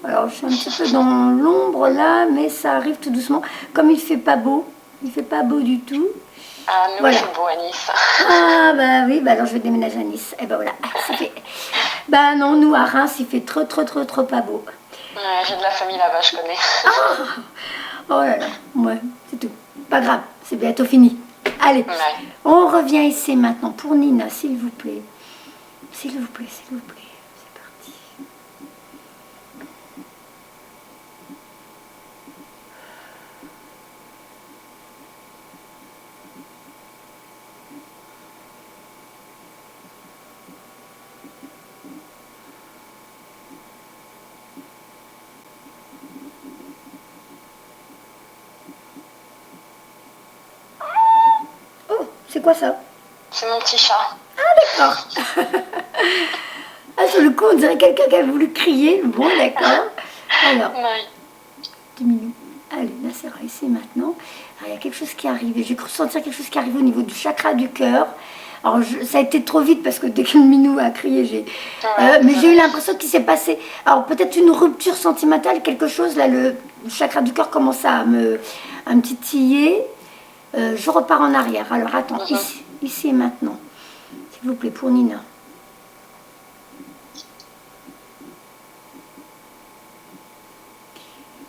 Alors je suis un petit peu dans l'ombre là, mais ça arrive tout doucement. Comme il fait pas beau, il fait pas beau du tout. Ah, nous, il Voilà. fait beau à Nice. Ah bah oui, bah alors je vais déménager à Nice. Et ben voilà, ça fait... Bah non, nous à Reims, il fait trop pas beau. Ouais, j'ai de la famille là-bas, je connais. Oh là là, ouais, c'est tout. Pas grave, c'est bientôt fini. Allez, Ouais. on revient ici maintenant pour Nina, s'il vous plaît. S'il vous plaît, s'il vous plaît. C'est parti. Oh, c'est quoi ça? C'est mon petit chat. D'accord. Ah, sur le coup, on dirait quelqu'un qui a voulu crier. Bon, d'accord. Alors, Ouais. 10 minutes. Allez, là, c'est ici maintenant. Alors, il y a quelque chose qui arrive. J'ai cru sentir quelque chose qui arrive au niveau du chakra du cœur. Alors, ça a été trop vite parce que dès que le minou a crié, mais j'ai eu l'impression qu'il s'est passé. Alors, peut-être une rupture sentimentale, quelque chose. Là, le chakra du cœur commence à me titiller. Je repars en arrière. Alors, attends, ici et maintenant. S'il vous plaît, pour Nina.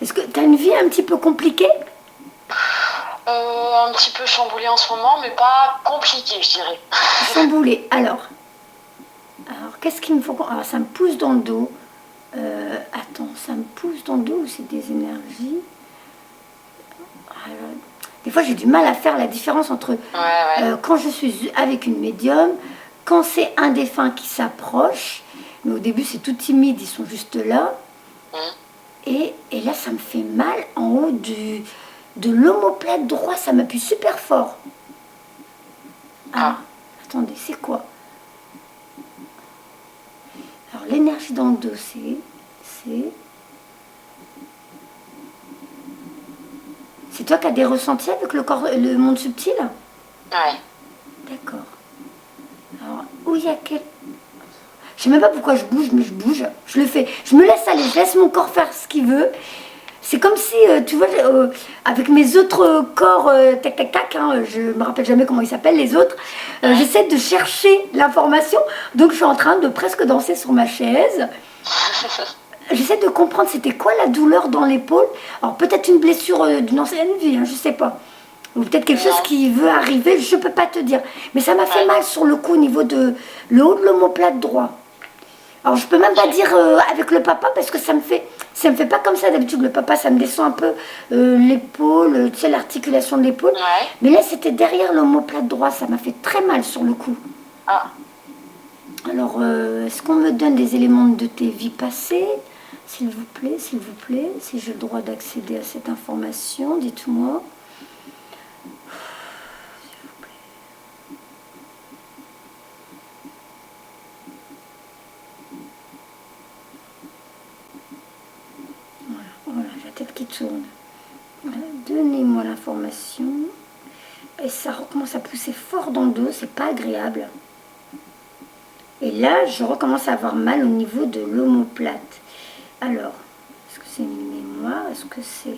Est-ce que tu as une vie un petit peu compliquée? Un petit peu chamboulé en ce moment, mais pas compliqué, je dirais. Chamboulée. Alors, qu'est-ce qu'il me faut? Alors, ça me pousse dans le dos. Attends, ça me pousse dans le dos ou c'est des énergies? Alors, des fois, j'ai du mal à faire la différence entre quand je suis avec une médium, quand c'est un défunt qui s'approche, mais au début, c'est tout timide, ils sont juste là. Et là, ça me fait mal en haut de l'omoplate droit, ça m'appuie super fort. Alors, attendez, c'est quoi? Alors, l'énergie dans le dos, c'est toi qui as des ressentis avec le corps, le monde subtil? Ouais. D'accord. Alors, où il y a quel... Je sais même pas pourquoi je bouge, mais je bouge. Je le fais. Je me laisse aller, je laisse mon corps faire ce qu'il veut. C'est comme si, tu vois, avec mes autres corps, tac, tac, tac, hein, je me rappelle jamais comment ils s'appellent, les autres, j'essaie de chercher l'information. Donc, je suis en train de presque danser sur ma chaise. J'essaie de comprendre c'était quoi la douleur dans l'épaule. Alors, peut-être une blessure d'une ancienne vie, hein, je sais pas. Ou peut-être quelque chose qui veut arriver, je peux pas te dire. Mais ça m'a fait mal sur le coup au niveau de le haut de l'omoplate droit. Alors je peux même pas dire avec le papa parce que ça me fait pas comme ça d'habitude. Le papa, ça me descend un peu l'épaule, tu sais, l'articulation de l'épaule. Mais là c'était derrière l'omoplate droit, ça m'a fait très mal sur le coup. Alors est-ce qu'on me donne des éléments de tes vies passées, s'il vous plaît, si j'ai le droit d'accéder à cette information, dites-moi. Voilà, la tête qui tourne. Voilà, donnez-moi l'information. Et ça recommence à pousser fort dans le dos, c'est pas agréable. Et là, je recommence à avoir mal au niveau de l'omoplate. Alors, est-ce que c'est une mémoire? Est-ce que c'est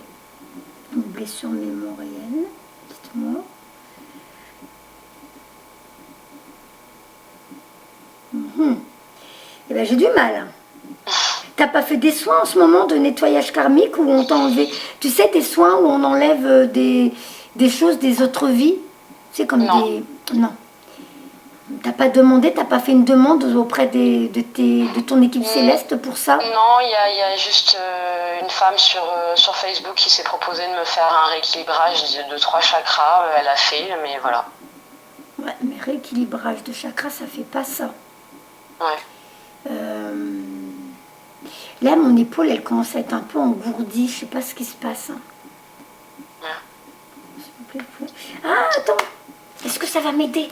une blessure mémorielle? Dites-moi. Eh bien, j'ai du mal. T'as pas fait des soins en ce moment de nettoyage karmique où on t'a enlevé, tu sais, des soins où on enlève des choses des autres vies? C'est comme des... Non. T'as pas demandé, t'as pas fait une demande auprès de ton équipe céleste pour ça? Non, il y a juste une femme sur Facebook qui s'est proposée de me faire un rééquilibrage de 3 chakras. Elle a fait, mais voilà. Ouais, mais rééquilibrage de chakras, ça fait pas ça. Ouais. Là, mon épaule, elle commence à être un peu engourdie. Je sais pas ce qui se passe. Ah, attends. Est-ce que ça va m'aider?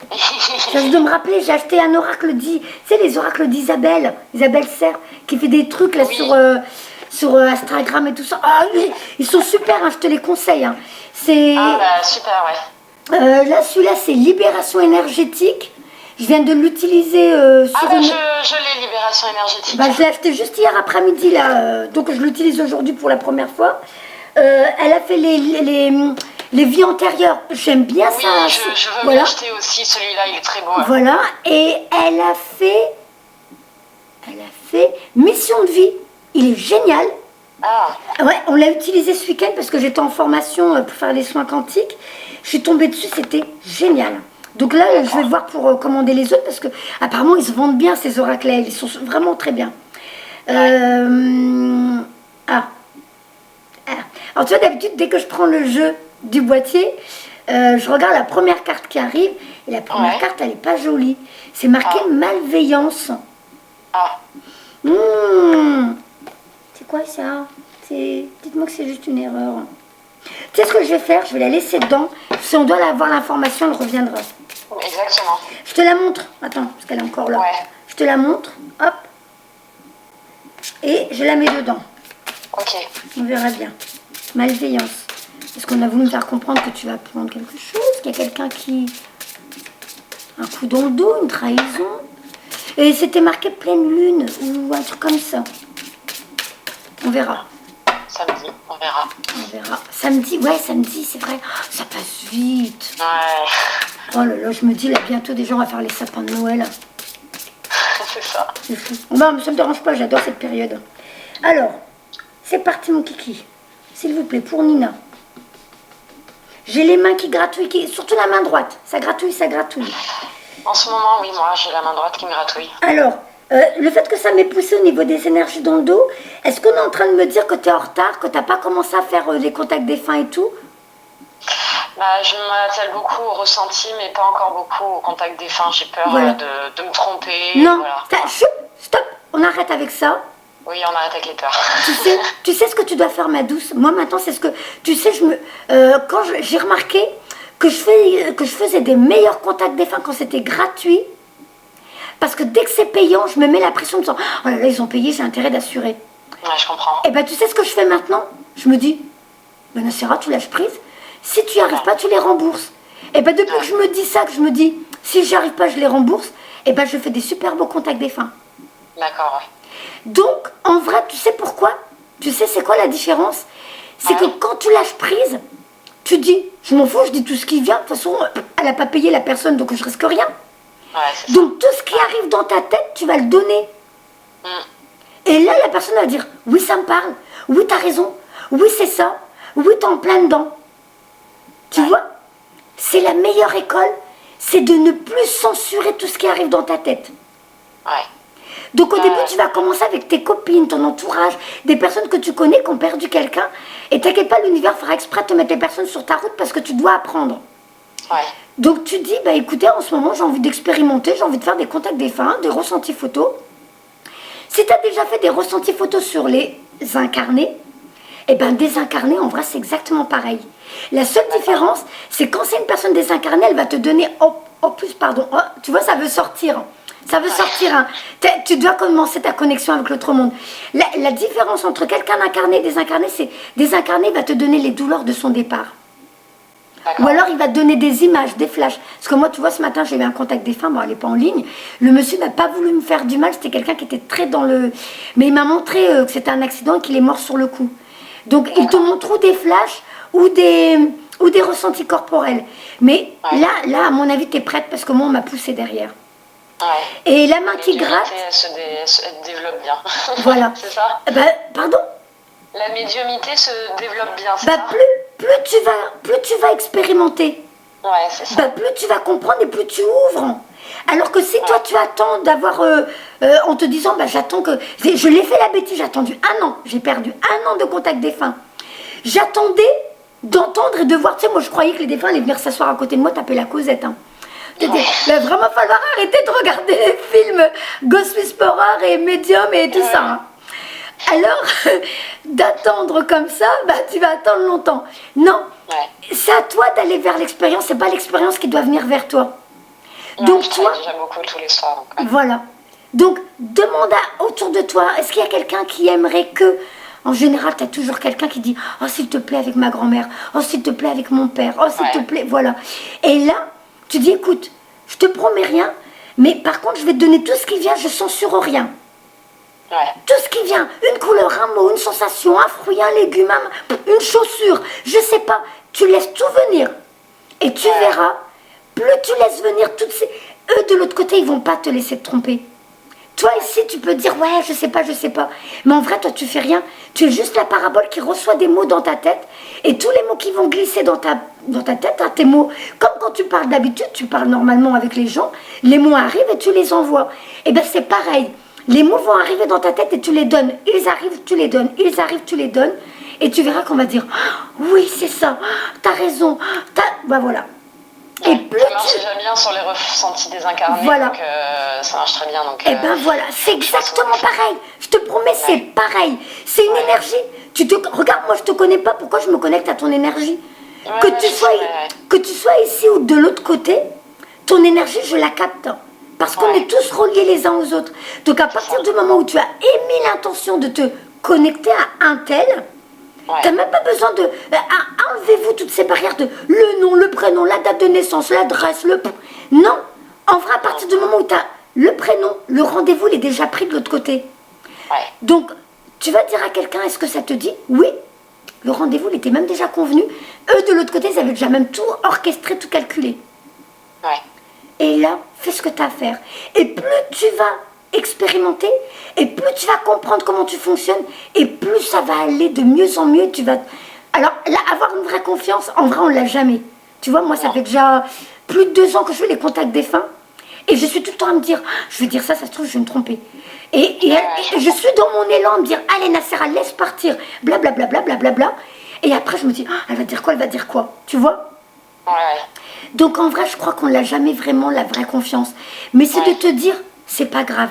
Je viens de me rappeler, j'ai acheté un oracle tu sais, les oracles d'Isabelle, Isabelle Serre, qui fait des trucs là sur Instagram et tout ça. Ah oui, ils sont super, hein, je te les conseille. Hein. Ah bah super, ouais. Là, celui-là, c'est libération énergétique. Je viens de l'utiliser sur Ah bah une... je l'ai, libération énergétique. Bah, je l'ai acheté juste hier après-midi, là, donc je l'utilise aujourd'hui pour la première fois. Elle a fait les vies antérieures. J'aime bien Oui, ça. je veux Voilà. m'acheter aussi, celui-là, il est très beau. Voilà. Et elle a fait mission de vie. Il est génial. Ah, Ouais, on l'a utilisé ce week-end parce que j'étais en formation pour faire les soins quantiques. Je suis tombée dessus, c'était génial. Donc là, je vais voir pour commander les autres parce que apparemment ils se vendent bien ces oracles-là. Ils sont vraiment très bien. Ah. Alors tu vois, d'habitude, dès que je prends le jeu du boîtier, je regarde la première carte qui arrive et la première carte, elle n'est pas jolie. C'est marqué malveillance. ah. C'est quoi ça? Dites-moi que c'est juste une erreur. Tu sais ce que je vais faire? Je vais la laisser dedans. Si on doit avoir l'information, elle reviendra. Exactement. Je te la montre. Attends, parce qu'elle est encore là. Ouais. Je te la montre. Hop. Et je la mets dedans. Ok. On verra bien. Malveillance. Est-ce qu'on a voulu me faire comprendre que tu vas prendre quelque chose? Qu'il y a quelqu'un qui... Un coup dans le dos, une trahison? Et c'était marqué pleine lune ou un truc comme ça. On verra. Samedi, on verra. On verra. Samedi, ouais, samedi, c'est vrai. Oh, ça passe vite. Ouais. Oh là là, je me dis, là, bientôt, des gens vont faire les sapins de Noël. C'est ça. C'est fou. Non, ça me dérange pas, j'adore cette période. Alors, c'est parti, mon kiki. S'il vous plaît, pour Nina. J'ai les mains qui gratouillent, surtout la main droite. Ça gratouille, ça gratouille. En ce moment, oui, moi, j'ai la main droite qui me gratouille. Alors, le fait que ça m'ait poussé au niveau des énergies dans le dos, est-ce qu'on est en train de me dire que tu es en retard, que tu n'as pas commencé à faire les contacts défunts et tout? Bah, je m'attelle beaucoup au ressenti, mais pas encore beaucoup au contact défunt. J'ai peur Voilà. de me tromper. Non, Voilà. Stop, on arrête avec ça. Oui, on arrête avec les peurs. Tu sais ce que tu dois faire, ma douce. Moi, maintenant, c'est ce que... Tu sais, quand j'ai remarqué que je faisais des meilleurs contacts défunts quand c'était gratuit. Parce que dès que c'est payant, je me mets la pression en me disant, oh là là, ils ont payé, j'ai intérêt d'assurer. Ouais, je comprends. Et ben, tu sais ce que je fais maintenant? Je me dis, ben Nacira, tu lâches prise. Si tu n'y arrives pas, tu les rembourses. Et ben, depuis que je me dis ça, que je me dis, si j'y arrive pas, je les rembourse, et ben, je fais des super beaux contacts défunts. D'accord, ouais. Donc, en vrai, tu sais pourquoi? Tu sais, c'est quoi la différence? C'est que quand tu lâches prise, tu dis, je m'en fous, je dis tout ce qui vient. De toute façon, elle n'a pas payé la personne, donc je risque rien. Ouais, c'est ça. Donc, tout ce qui arrive dans ta tête, tu vas le donner. Et là, la personne va dire, oui, ça me parle. Oui, t'as raison. Oui, c'est ça. Oui, t'es en plein dedans. Tu vois? C'est la meilleure école, c'est de ne plus censurer tout ce qui arrive dans ta tête. Ouais. Donc au début, tu vas commencer avec tes copines, ton entourage, des personnes que tu connais qui ont perdu quelqu'un. Et t'inquiète pas, l'univers fera exprès de te mettre les personnes sur ta route parce que tu dois apprendre. Ouais. Donc tu dis, bah écoutez, en ce moment, j'ai envie d'expérimenter, j'ai envie de faire des contacts défunts, des ressentis photos. Si tu as déjà fait des ressentis photos sur les incarnés, eh bien désincarnés, en vrai, c'est exactement pareil. La seule différence, c'est quand c'est une personne désincarnée, elle va te donner, en plus, pardon, oh, tu vois, ça veut sortir. Ça veut sortir. Hein. Tu dois commencer ta connexion avec l'autre monde. La différence entre quelqu'un d'incarné et désincarné, c'est désincarné va te donner les douleurs de son départ. Ou alors il va te donner des images, des flashs. Parce que moi, tu vois, ce matin, j'ai eu un contact des femmes, bon, elle n'est pas en ligne. Le monsieur n'a pas voulu me faire du mal, c'était quelqu'un qui était très dans le... Mais il m'a montré que c'était un accident et qu'il est mort sur le coup. Donc il te montre ou des flashs ou des ressentis corporels. Mais là, à mon avis, tu es prête parce que moi, on m'a poussé derrière. Ouais. Et la main qui gratte... Elle se développe bien. Voilà. C'est ça? Pardon? La médiumnité se développe bien, c'est ça? Plus tu vas expérimenter, Ouais, c'est ça. plus tu vas comprendre et plus tu ouvres. Alors que si toi tu attends d'avoir, en te disant, j'attends que... Je l'ai fait la bêtise, j'ai attendu 1 an, j'ai perdu 1 an de contact défunt. J'attendais d'entendre et de voir, tu sais, moi je croyais que les défunts allaient venir s'asseoir à côté de moi, taper la causette. Hein. Il va vraiment falloir arrêter de regarder les films Ghost Whisperer et Medium et tout ça. Hein. Alors, d'attendre comme ça, tu vas attendre longtemps. Non, c'est à toi d'aller vers l'expérience, c'est pas l'expérience qui doit venir vers toi. Donc je toi, déjà beaucoup tous les soirs. Donc, voilà. Donc, demande autour de toi, est-ce qu'il y a quelqu'un qui aimerait que... En général, tu as toujours quelqu'un qui dit « Oh, s'il te plaît, avec ma grand-mère. Oh, s'il te plaît, avec mon père. Oh, s'il te plaît. » Voilà. Et là, tu dis « Écoute, je te promets rien, Mais par contre, je vais te donner tout ce qui vient, je censure rien. Ouais. Tout ce qui vient, une couleur, un mot, une sensation, un fruit, un légume, une chaussure, je sais pas, tu laisses tout venir. Et tu verras, plus tu laisses venir toutes ces... Eux, de l'autre côté, ils vont pas te laisser te tromper. Toi, ici, tu peux dire, ouais, je sais pas. Mais en vrai, toi, tu fais rien. Tu es juste la parabole qui reçoit des mots dans ta tête. Et tous les mots qui vont glisser dans ta tête, hein, tes mots, comme quand tu parles d'habitude, tu parles normalement avec les gens, les mots arrivent et tu les envoies. Et bien, c'est pareil. Les mots vont arriver dans ta tête et tu les donnes. Ils arrivent, tu les donnes. Ils arrivent, tu les donnes. Et tu verras qu'on va dire, oh, oui, c'est ça, t'as raison. Ben voilà. Et plus ça marche déjà bien sur les ressentis désincarnés, voilà. Donc ça marche très bien. Donc, et ben voilà, c'est exactement pareil. Je te promets, c'est pareil. C'est une énergie. Regarde, moi je te connais pas, pourquoi je me connecte à ton énergie? Que tu sois ici ou de l'autre côté, ton énergie, je la capte. Parce qu'on est tous reliés les uns aux autres. Donc à partir du moment où tu as émis l'intention de te connecter à un tel, t'as même pas besoin de... enlevez-vous toutes ces barrières de le nom, le prénom, la date de naissance, l'adresse, Non, en vrai, à partir du moment où tu as le prénom, le rendez-vous, il est déjà pris de l'autre côté. Donc, tu vas dire à quelqu'un, est-ce que ça te dit? Oui. Le rendez-vous, il était même déjà convenu. Eux, de l'autre côté, ils avaient déjà même tout orchestré, tout calculé. Et là, fais ce que tu as à faire. Et plus tu vas expérimenter, et plus tu vas comprendre comment tu fonctionnes, et plus ça va aller de mieux en mieux. Alors, là, avoir une vraie confiance, en vrai, on ne l'a jamais. Tu vois, moi, ça fait déjà plus de 2 ans que je fais les contacts défunts, et je suis tout le temps à me dire, je vais dire ça se trouve, je vais me tromper. Et je suis dans mon élan à me dire, allez, Nassera, laisse partir, blablabla, blablabla. Et après, je me dis, elle va dire quoi, tu vois? Donc, en vrai, je crois qu'on ne l'a jamais vraiment, la vraie confiance. Mais c'est de te dire, c'est pas grave.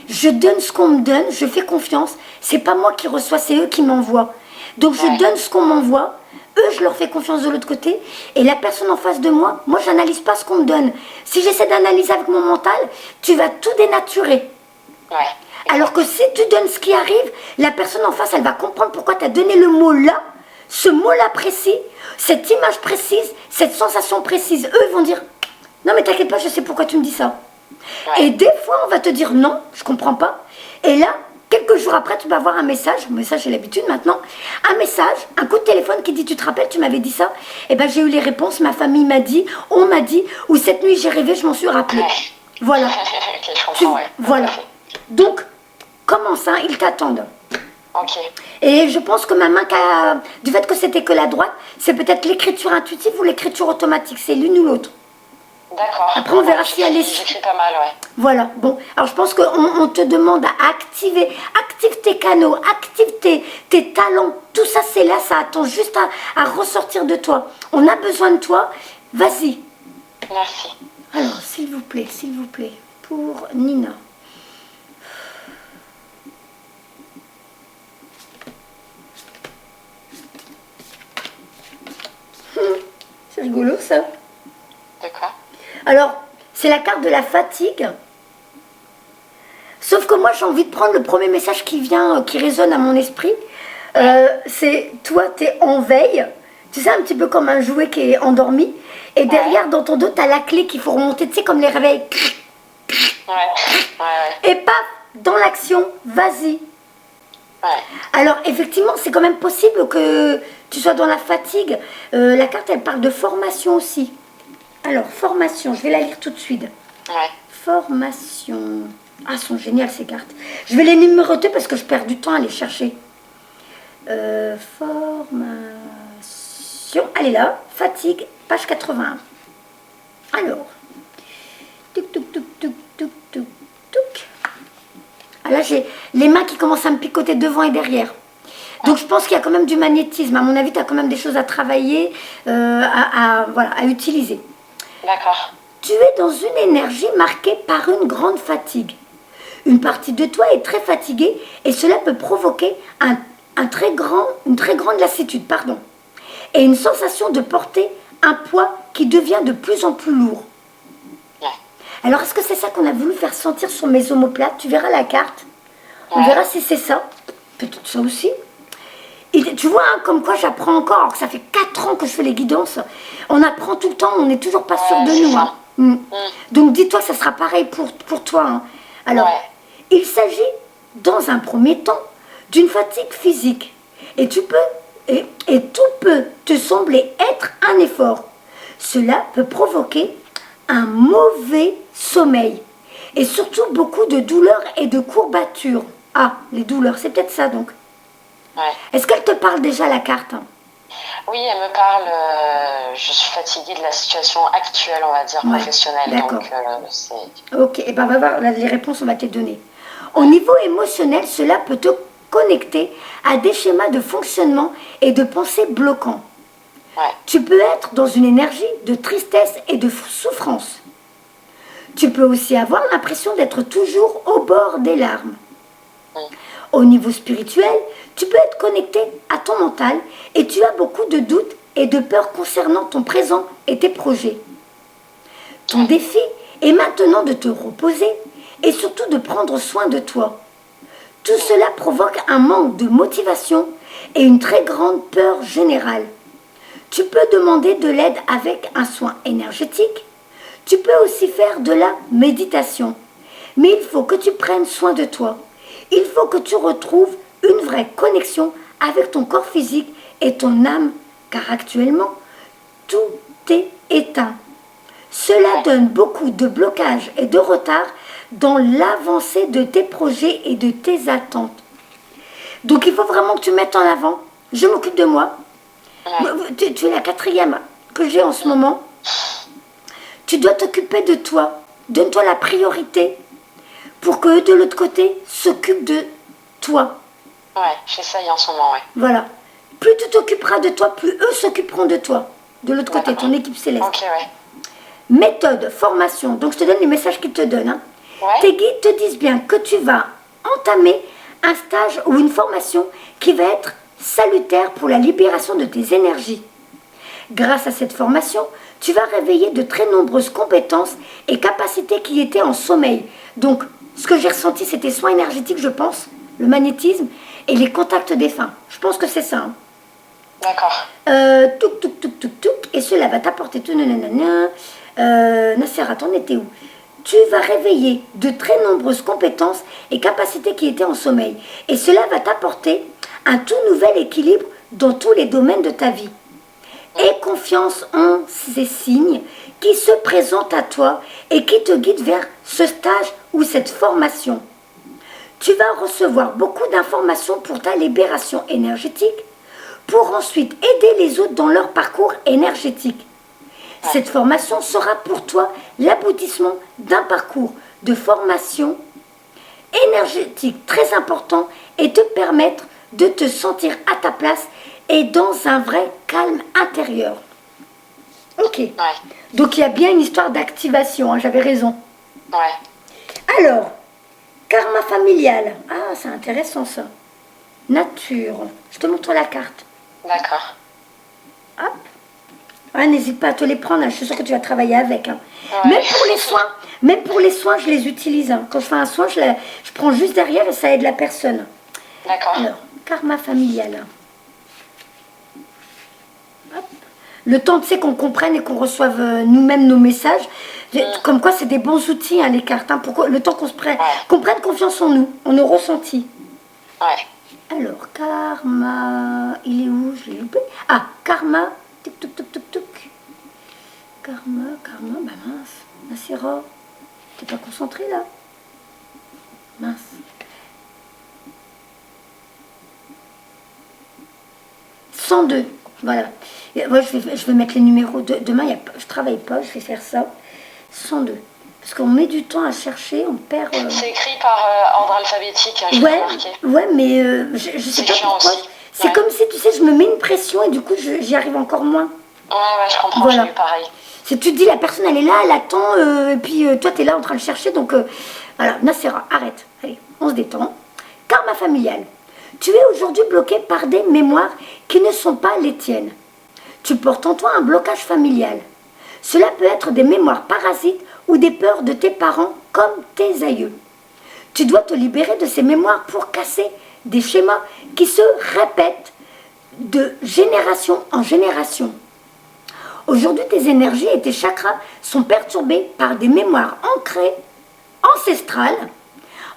Je donne ce qu'on me donne, je fais confiance. C'est pas moi qui reçois, c'est eux qui m'envoient. Donc je donne ce qu'on m'envoie, eux je leur fais confiance de l'autre côté, et la personne en face de moi, j'analyse pas ce qu'on me donne. Si j'essaie d'analyser avec mon mental, tu vas tout dénaturer. Alors que si tu donnes ce qui arrive, la personne en face, elle va comprendre pourquoi tu as donné le mot là, ce mot-là précis, cette image précise, cette sensation précise. Eux ils vont dire, non mais t'inquiète pas, je sais pourquoi tu me dis ça. Et des fois, on va te dire non, je comprends pas. Et là, quelques jours après, tu vas avoir un message j'ai l'habitude maintenant, un message, un coup de téléphone qui dit, tu te rappelles, tu m'avais dit ça? Et ben j'ai eu les réponses, ma famille m'a dit, on m'a dit, ou cette nuit j'ai rêvé, je m'en suis rappelé. Voilà. Voilà. Donc, commence, hein, ils t'attendent. Et je pense que ma main, du fait que c'était que la droite, c'est peut-être l'écriture intuitive ou l'écriture automatique, c'est l'une ou l'autre. D'accord. Après, on verra si elle est... J'écris pas mal, Voilà, bon. Alors, je pense qu'on te demande à activer. Active tes canaux, active tes talents. Tout ça, c'est là, ça attend juste à ressortir de toi. On a besoin de toi. Vas-y. Merci. Alors, s'il vous plaît, pour Nina. C'est rigolo, ça. De quoi? Alors, c'est la carte de la fatigue. Sauf que moi, j'ai envie de prendre le premier message qui vient, qui résonne à mon esprit. C'est toi, tu es en veille. Tu sais, un petit peu comme un jouet qui est endormi. Et derrière, dans ton dos, tu as la clé qu'il faut remonter. Tu sais, comme les réveils. Et paf, dans l'action, vas-y. Alors, effectivement, c'est quand même possible que tu sois dans la fatigue. La carte, elle parle de formation aussi. Alors, formation, je vais la lire tout de suite. Formation. Ah, sont géniales ces cartes. Je vais les numéroter parce que je perds du temps à les chercher. Formation. Elle est là. Fatigue, page 81. Alors. Tuc, tuc, tuc, tuc, tuc, tuc, tuc. Ah là, j'ai les mains qui commencent à me picoter devant et derrière. Donc, je pense qu'il y a quand même du magnétisme. À mon avis, tu as quand même des choses à travailler, à utiliser. D'accord. Tu es dans une énergie marquée par une grande fatigue. Une partie de toi est très fatiguée et cela peut provoquer une très grande lassitude, et une sensation de porter un poids qui devient de plus en plus lourd. Alors, est-ce que c'est ça qu'on a voulu faire sentir sur mes omoplates? Tu verras la carte. On verra si c'est ça. Peut-être ça aussi. Et tu vois, hein, comme quoi j'apprends encore, alors que ça fait 4 ans que je fais les guidances. On apprend tout le temps, on n'est toujours pas sûr de nous. Hein. Donc dis-toi que ça sera pareil pour toi. Hein. Alors, il s'agit dans un premier temps d'une fatigue physique. Et tout peut te sembler être un effort. Cela peut provoquer un mauvais sommeil. Et surtout beaucoup de douleurs et de courbatures. Ah, les douleurs, c'est peut-être ça donc. Est-ce qu'elle te parle déjà la carte? Oui, elle me parle. Je suis fatiguée de la situation actuelle, on va dire, professionnelle. D'accord. Donc, ok, et ben on va voir les réponses, on va te les donner. Au niveau émotionnel, cela peut te connecter à des schémas de fonctionnement et de pensée bloquants. Tu peux être dans une énergie de tristesse et de souffrance. Tu peux aussi avoir l'impression d'être toujours au bord des larmes. Au niveau spirituel, tu peux être connecté à ton mental et tu as beaucoup de doutes et de peurs concernant ton présent et tes projets. Ton défi est maintenant de te reposer et surtout de prendre soin de toi. Tout cela provoque un manque de motivation et une très grande peur générale. Tu peux demander de l'aide avec un soin énergétique. Tu peux aussi faire de la méditation. Mais il faut que tu prennes soin de toi. Il faut que tu retrouves une vraie connexion avec ton corps physique et ton âme, car actuellement, tout est éteint. Cela donne beaucoup de blocages et de retard dans l'avancée de tes projets et de tes attentes. Donc il faut vraiment que tu mettes en avant, je m'occupe de moi. Tu es la 4e que j'ai en ce moment. Tu dois t'occuper de toi. Donne-toi la priorité pour que de l'autre côté s'occupent de toi. J'essaye en ce moment, Voilà. Plus tu t'occuperas de toi, plus eux s'occuperont de toi. De l'autre côté, ton équipe céleste. Méthode, formation. Donc je te donne les messages qu'ils te donnent. Hein. Tes guides te disent bien que tu vas entamer un stage ou une formation qui va être salutaire pour la libération de tes énergies. Grâce à cette formation, tu vas réveiller de très nombreuses compétences et capacités qui étaient en sommeil. Donc, ce que j'ai ressenti, c'était soins énergétiques, je pense, le magnétisme et les contacts défunts. Je pense que c'est ça. Hein. D'accord. Et cela va t'apporter tout nanana. Nasserat, t'en étais où? Tu vas réveiller de très nombreuses compétences et capacités qui étaient en sommeil. Et cela va t'apporter un tout nouvel équilibre dans tous les domaines de ta vie. Aie confiance en ces signes qui se présentent à toi et qui te guident vers ce stage ou cette formation. Tu vas recevoir beaucoup d'informations pour ta libération énergétique, pour ensuite aider les autres dans leur parcours énergétique. Cette formation sera pour toi l'aboutissement d'un parcours de formation énergétique très important et te permettre de te sentir à ta place et dans un vrai calme intérieur. Ok. Donc il y a bien une histoire d'activation, hein, j'avais raison. Alors, karma familial. Ah, c'est intéressant ça. Nature. Je te montre la carte. D'accord. Hop. Ah, n'hésite pas à te les prendre, hein. Je suis sûre que tu vas travailler avec. Hein. Même pour les soins, je les utilise. Hein. Quand je fais un soin, je prends juste derrière et ça aide la personne. D'accord. Alors, karma familial. Hop. Le temps, tu sais, qu'on comprenne et qu'on reçoive nous-mêmes nos messages. Comme quoi, c'est des bons outils, hein, les cartes. Hein, le temps qu'on qu'on prenne confiance en nous, en nos ressentis. Alors, karma... Il est où? Je l'ai loupé. Ah, karma... Tic, tic, tic, tic, tic. Karma, bah mince. Nassira, t'es pas concentré là? Mince. « 102, voilà. Moi, je vais mettre les numéros. Demain, je travaille pas, je vais faire ça. 102. Parce qu'on met du temps à chercher, on perd... C'est écrit par ordre alphabétique, hein, ouais, mais je sais pas pourquoi. C'est comme si, tu sais, je me mets une pression et du coup, j'y arrive encore moins. Ouais, je comprends, voilà. J'ai eu pareil. Tu te dis, la personne, elle est là, elle attend, et puis toi, tu es là en train de chercher. Donc, voilà, Nassera, arrête. Allez, on se détend. Karma familial. Tu es aujourd'hui bloqué par des mémoires qui ne sont pas les tiennes. Tu portes en toi un blocage familial. Cela peut être des mémoires parasites ou des peurs de tes parents comme tes aïeux. Tu dois te libérer de ces mémoires pour casser des schémas qui se répètent de génération en génération. Aujourd'hui, tes énergies et tes chakras sont perturbés par des mémoires ancrées, ancestrales,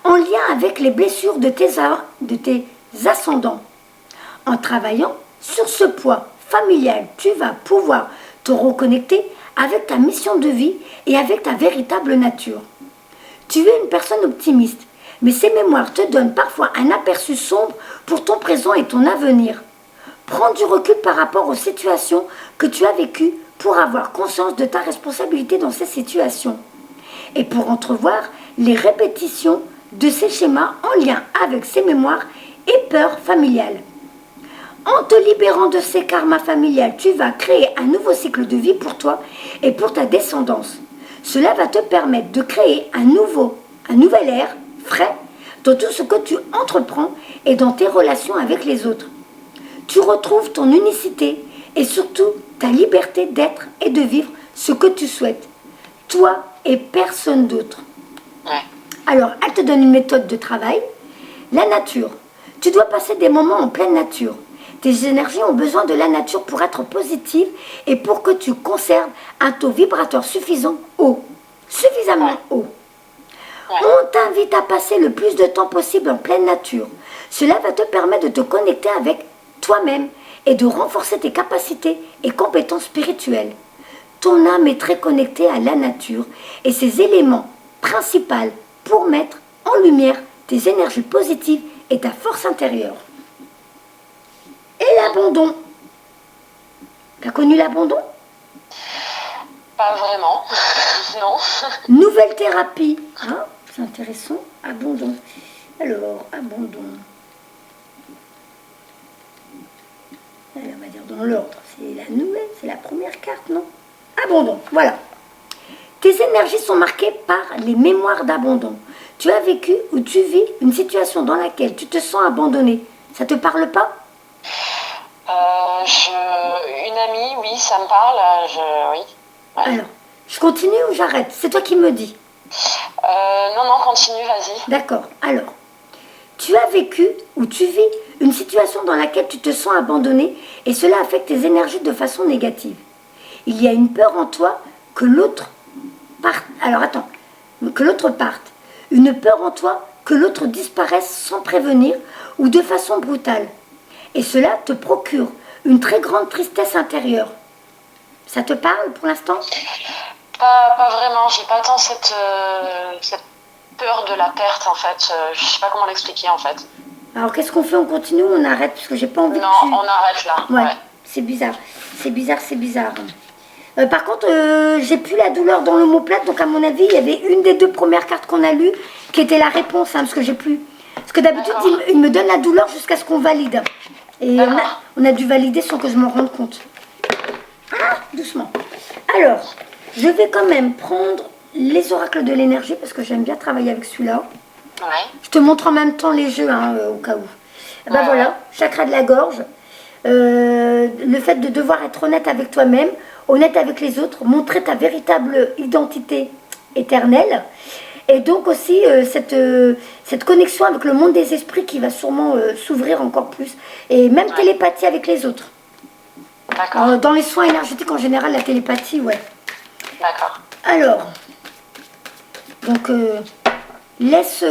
en lien avec les blessures de tes ascendants. En travaillant sur ce poids familial, tu vas pouvoir te reconnecter avec ta mission de vie et avec ta véritable nature. Tu es une personne optimiste, mais ces mémoires te donnent parfois un aperçu sombre pour ton présent et ton avenir. Prends du recul par rapport aux situations que tu as vécues pour avoir conscience de ta responsabilité dans ces situations et pour entrevoir les répétitions de ces schémas en lien avec ces mémoires et peurs familiales. En te libérant de ces karmas familiales, tu vas créer un nouveau cycle de vie pour toi et pour ta descendance. Cela va te permettre de créer un nouvel air frais dans tout ce que tu entreprends et dans tes relations avec les autres. Tu retrouves ton unicité et surtout ta liberté d'être et de vivre ce que tu souhaites. Toi et personne d'autre. Ouais. Alors, elle te donne une méthode de travail. La nature. Tu dois passer des moments en pleine nature. Tes énergies ont besoin de la nature pour être positives et pour que tu conserves un taux vibrateur suffisamment haut. Ouais. On t'invite à passer le plus de temps possible en pleine nature. Cela va te permettre de te connecter avec toi-même et de renforcer tes capacités et compétences spirituelles. Ton âme est très connectée à la nature et ses éléments principaux pour mettre en lumière tes énergies positives et ta force intérieure. Et l'abandon. T'as connu l'abandon? Pas vraiment, non. Nouvelle thérapie. Hein, c'est intéressant. Abandon. Alors, abandon. Allez, on va dire dans l'ordre. C'est la nouvelle, c'est la première carte, non? Abandon, voilà. Tes énergies sont marquées par les mémoires d'abandon. Tu as vécu ou tu vis une situation dans laquelle tu te sens abandonné. Ça te parle pas? Une amie, oui, ça me parle. Oui. Ouais. Alors, je continue ou j'arrête? C'est toi qui me dis. Non, continue, vas-y. D'accord. Alors, tu as vécu ou tu vis une situation dans laquelle tu te sens abandonné et cela affecte tes énergies de façon négative. Il y a une peur en toi que l'autre parte. Alors attends, que l'autre parte. Une peur en toi que l'autre disparaisse sans prévenir ou de façon brutale. Et cela te procure une très grande tristesse intérieure. Ça te parle pour l'instant? Pas vraiment, j'ai pas tant cette peur de la perte en fait. Je sais pas comment l'expliquer en fait. Alors qu'est-ce qu'on fait? On continue ou on arrête? Parce que j'ai pas envie Non, que tu... on arrête là. Ouais, c'est bizarre. C'est bizarre. Par contre, j'ai plus la douleur dans l'omoplate, donc à mon avis, il y avait une des deux premières cartes qu'on a lues qui était la réponse, hein, parce que j'ai plus. Parce que d'habitude, il me donne la douleur jusqu'à ce qu'on valide. Et on a dû valider sans que je m'en rende compte. Ah, doucement. Alors, je vais quand même prendre les oracles de l'énergie, parce que j'aime bien travailler avec celui-là. Ouais. Je te montre en même temps les jeux, hein, au cas où. Ben voilà, chakra de la gorge. Le fait de devoir être honnête avec toi-même, honnête avec les autres, montrer ta véritable identité éternelle. Et donc aussi cette connexion avec le monde des esprits qui va sûrement s'ouvrir encore plus. Et même télépathie avec les autres. D'accord. Dans les soins énergétiques en général, la télépathie, ouais. D'accord. Alors, donc laisse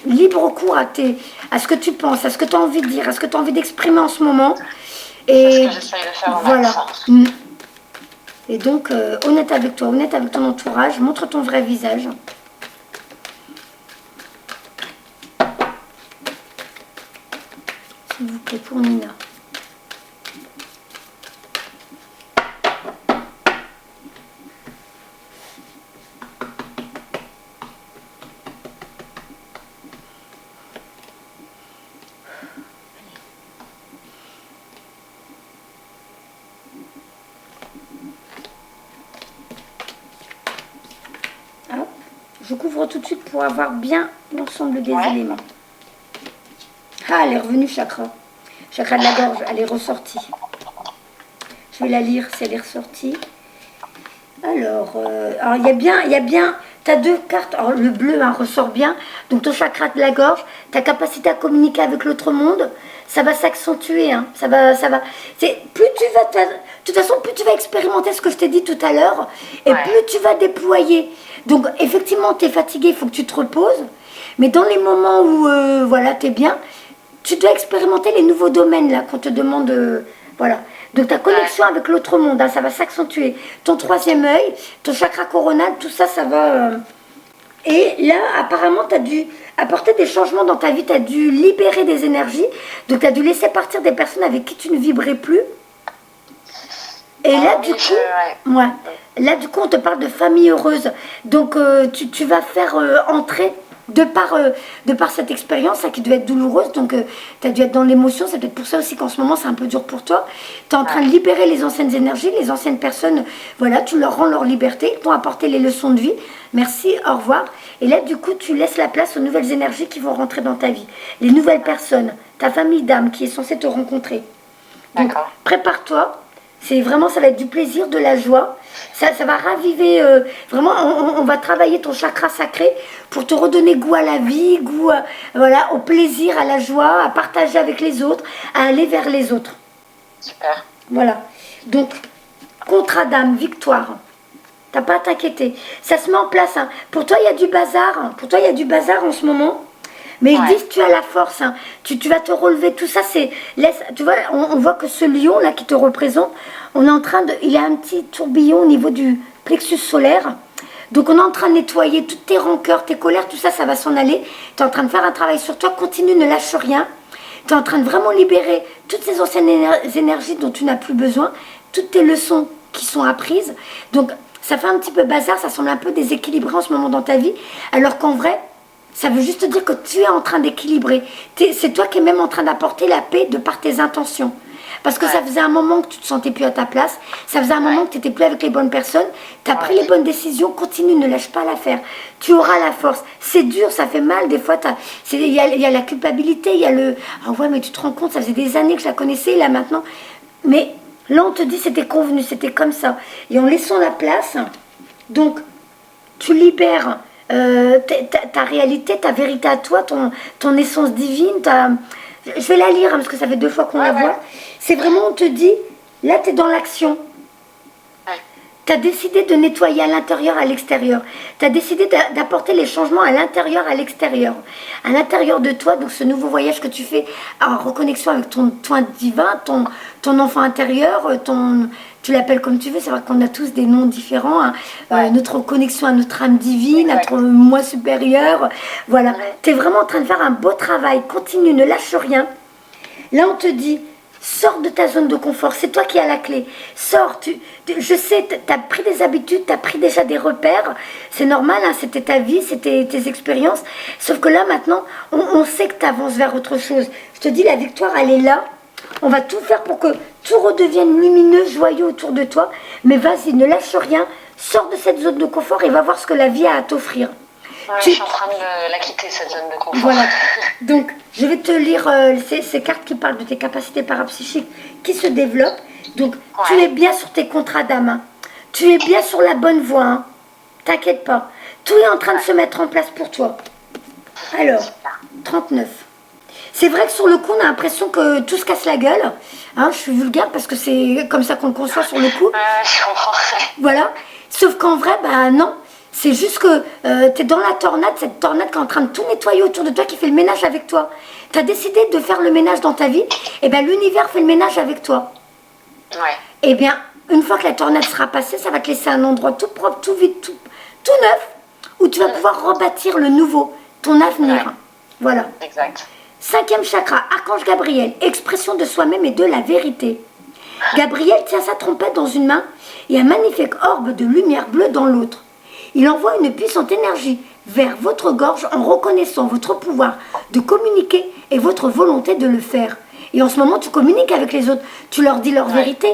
libre cours à ce que tu penses, à ce que tu as envie de dire, à ce que tu as envie d'exprimer en ce moment. C'est ce que j'essaye de faire en voilà. même temps. Et donc, honnête avec toi, honnête avec ton entourage, montre ton vrai visage. S'il vous plaît, pour Nina. Je couvre tout de suite pour avoir bien l'ensemble des éléments. Ah, elle est revenue, chakra. Chakra de la gorge, elle est ressortie. Je vais la lire si elle est ressortie. Alors, il y a bien tu as deux cartes. Alors, le bleu ressort bien. Donc, ton chakra de la gorge, ta capacité à communiquer avec l'autre monde, ça va s'accentuer. Hein. Ça va. Plus tu vas. De toute façon, plus tu vas expérimenter ce que je t'ai dit tout à l'heure, et plus tu vas déployer. Donc, effectivement, tu es fatigué, il faut que tu te reposes. Mais dans les moments où voilà, tu es bien, tu dois expérimenter les nouveaux domaines là qu'on te demande. Voilà. Donc ta connexion avec l'autre monde, hein, ça va s'accentuer. Ton troisième œil, ton chakra coronal, tout ça, ça va... Et là, apparemment, tu as dû apporter des changements dans ta vie, tu as dû libérer des énergies. Donc tu as dû laisser partir des personnes avec qui tu ne vibrais plus. Et là, du coup, là, du coup, on te parle de famille heureuse. Donc tu vas faire entrer... De par cette expérience qui devait être douloureuse, donc tu as dû être dans l'émotion, c'est peut-être pour ça aussi qu'en ce moment c'est un peu dur pour toi. Tu es en train de libérer les anciennes énergies, les anciennes personnes, voilà, tu leur rends leur liberté, ils t'ont apporté les leçons de vie, merci, au revoir. Et là du coup tu laisses la place aux nouvelles énergies qui vont rentrer dans ta vie, les nouvelles personnes, ta famille d'âme qui est censée te rencontrer. Donc prépare-toi. C'est vraiment, ça va être du plaisir, de la joie. Ça va raviver, vraiment, on va travailler ton chakra sacré pour te redonner goût à la vie, goût voilà, au plaisir, à la joie, à partager avec les autres, à aller vers les autres. Super. Voilà. Donc, contrat d'âme, victoire. T'as pas à t'inquiéter. Ça se met en place. Hein. Pour toi, il y a du bazar. Pour toi, il y a du bazar en ce moment. Mais ils disent, tu as la force, hein. Tu vas te relever, tout ça, c'est... Tu vois, on voit que ce lion, là, qui te représente, on est en train de... Il a un petit tourbillon au niveau du plexus solaire. Donc, on est en train de nettoyer toutes tes rancœurs, tes colères, tout ça, ça va s'en aller. Tu es en train de faire un travail sur toi, continue, ne lâche rien. Tu es en train de vraiment libérer toutes ces anciennes énergies dont tu n'as plus besoin, toutes tes leçons qui sont apprises. Donc, ça fait un petit peu bazar, ça semble un peu déséquilibré en ce moment dans ta vie, alors qu'en vrai... Ça veut juste dire que tu es en train d'équilibrer. C'est toi qui es même en train d'apporter la paix de par tes intentions. Parce que ça faisait un moment que tu ne te sentais plus à ta place. Ça faisait un moment que tu n'étais plus avec les bonnes personnes. Tu as pris les bonnes décisions. Continue, ne lâche pas l'affaire. Tu auras la force. C'est dur, ça fait mal. Des fois, il y a la culpabilité. Il y a le... Ah ouais, mais tu te rends compte, ça faisait des années que je la connaissais. Là, maintenant... Mais là, on te dit, c'était convenu. C'était comme ça. Et en laissant la place, donc, tu libères... ta réalité, ta vérité à toi, ton essence divine, je vais la lire hein, parce que ça fait 2 fois qu'on la voit. C'est vraiment, on te dit, là tu es dans l'action. Tu as décidé de nettoyer à l'intérieur, à l'extérieur. Tu as décidé d'apporter les changements à l'intérieur, à l'extérieur. À l'intérieur de toi, donc ce nouveau voyage que tu fais en reconnexion avec ton toi divin, ton enfant intérieur, tu l'appelles comme tu veux, c'est vrai qu'on a tous des noms différents, hein. Notre connexion à notre âme divine, notre moi supérieur, voilà. Tu es vraiment en train de faire un beau travail, continue, ne lâche rien. Là on te dit, sors de ta zone de confort, c'est toi qui as la clé, sors, je sais, tu as pris des habitudes, tu as pris déjà des repères, c'est normal, hein, c'était ta vie, c'était tes expériences, sauf que là maintenant, on sait que tu avances vers autre chose. Je te dis, la victoire, elle est là. On va tout faire pour que tout redevienne lumineux, joyeux autour de toi. Mais vas-y, ne lâche rien. Sors de cette zone de confort et va voir ce que la vie a à t'offrir. Je suis en train de la quitter, cette zone de confort. Voilà. Donc, je vais te lire ces cartes qui parlent de tes capacités parapsychiques qui se développent. Donc, tu es bien sur tes contrats d'âme. Hein. Tu es bien sur la bonne voie. Hein. T'inquiète pas. Tout est en train de se mettre en place pour toi. Alors, 39. C'est vrai que sur le coup, on a l'impression que tout se casse la gueule. Hein, je suis vulgaire parce que c'est comme ça qu'on le conçoit sur le coup. Je comprends. Voilà. Sauf qu'en vrai, non. C'est juste que tu es dans la tornade, cette tornade qui est en train de tout nettoyer autour de toi, qui fait le ménage avec toi. Tu as décidé de faire le ménage dans ta vie, et bien l'univers fait le ménage avec toi. Et bien, une fois que la tornade sera passée, ça va te laisser un endroit tout propre, tout vide, tout neuf, où tu vas pouvoir rebâtir le nouveau, ton avenir. Voilà. Exact. 5e chakra, Archange Gabriel, expression de soi-même et de la vérité. Gabriel tient sa trompette dans une main et un magnifique orbe de lumière bleue dans l'autre. Il envoie une puissante énergie vers votre gorge en reconnaissant votre pouvoir de communiquer et votre volonté de le faire. Et en ce moment, tu communiques avec les autres, tu leur dis leur vérité.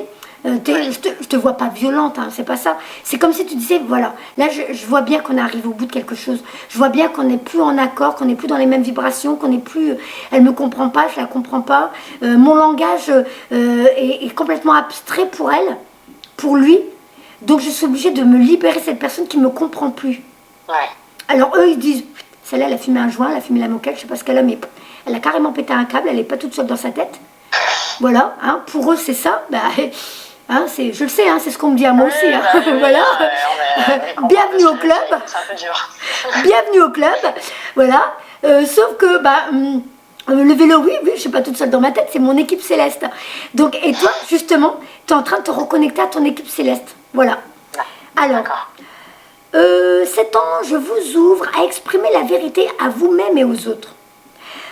Je te vois pas violente, hein, c'est pas ça. C'est comme si tu disais, voilà, là je vois bien qu'on arrive au bout de quelque chose. Je vois bien qu'on n'est plus en accord, qu'on n'est plus dans les mêmes vibrations, qu'on n'est plus... Elle me comprend pas, je la comprends pas. Mon langage est complètement abstrait pour elle, pour lui. Donc je suis obligée de me libérer de cette personne qui ne me comprend plus. Ouais. Alors eux, ils disent, celle-là, elle a fumé un joint, elle a fumé la moquette, je sais pas ce qu'elle a, mais elle a carrément pété un câble, elle est pas toute seule dans sa tête. Voilà, hein, pour eux, c'est ça. Bah, hein, je le sais, hein, c'est ce qu'on me dit à moi aussi. Hein, voilà. Bienvenue au club. C'est un peu dur. Bienvenue au club. Voilà. Sauf que, le vélo, oui, je suis pas toute seule dans ma tête, c'est mon équipe céleste. Donc, et toi, justement, tu es en train de te reconnecter à ton équipe céleste. Voilà. Alors, 7 ans, je vous ouvre à exprimer la vérité à vous-même et aux autres.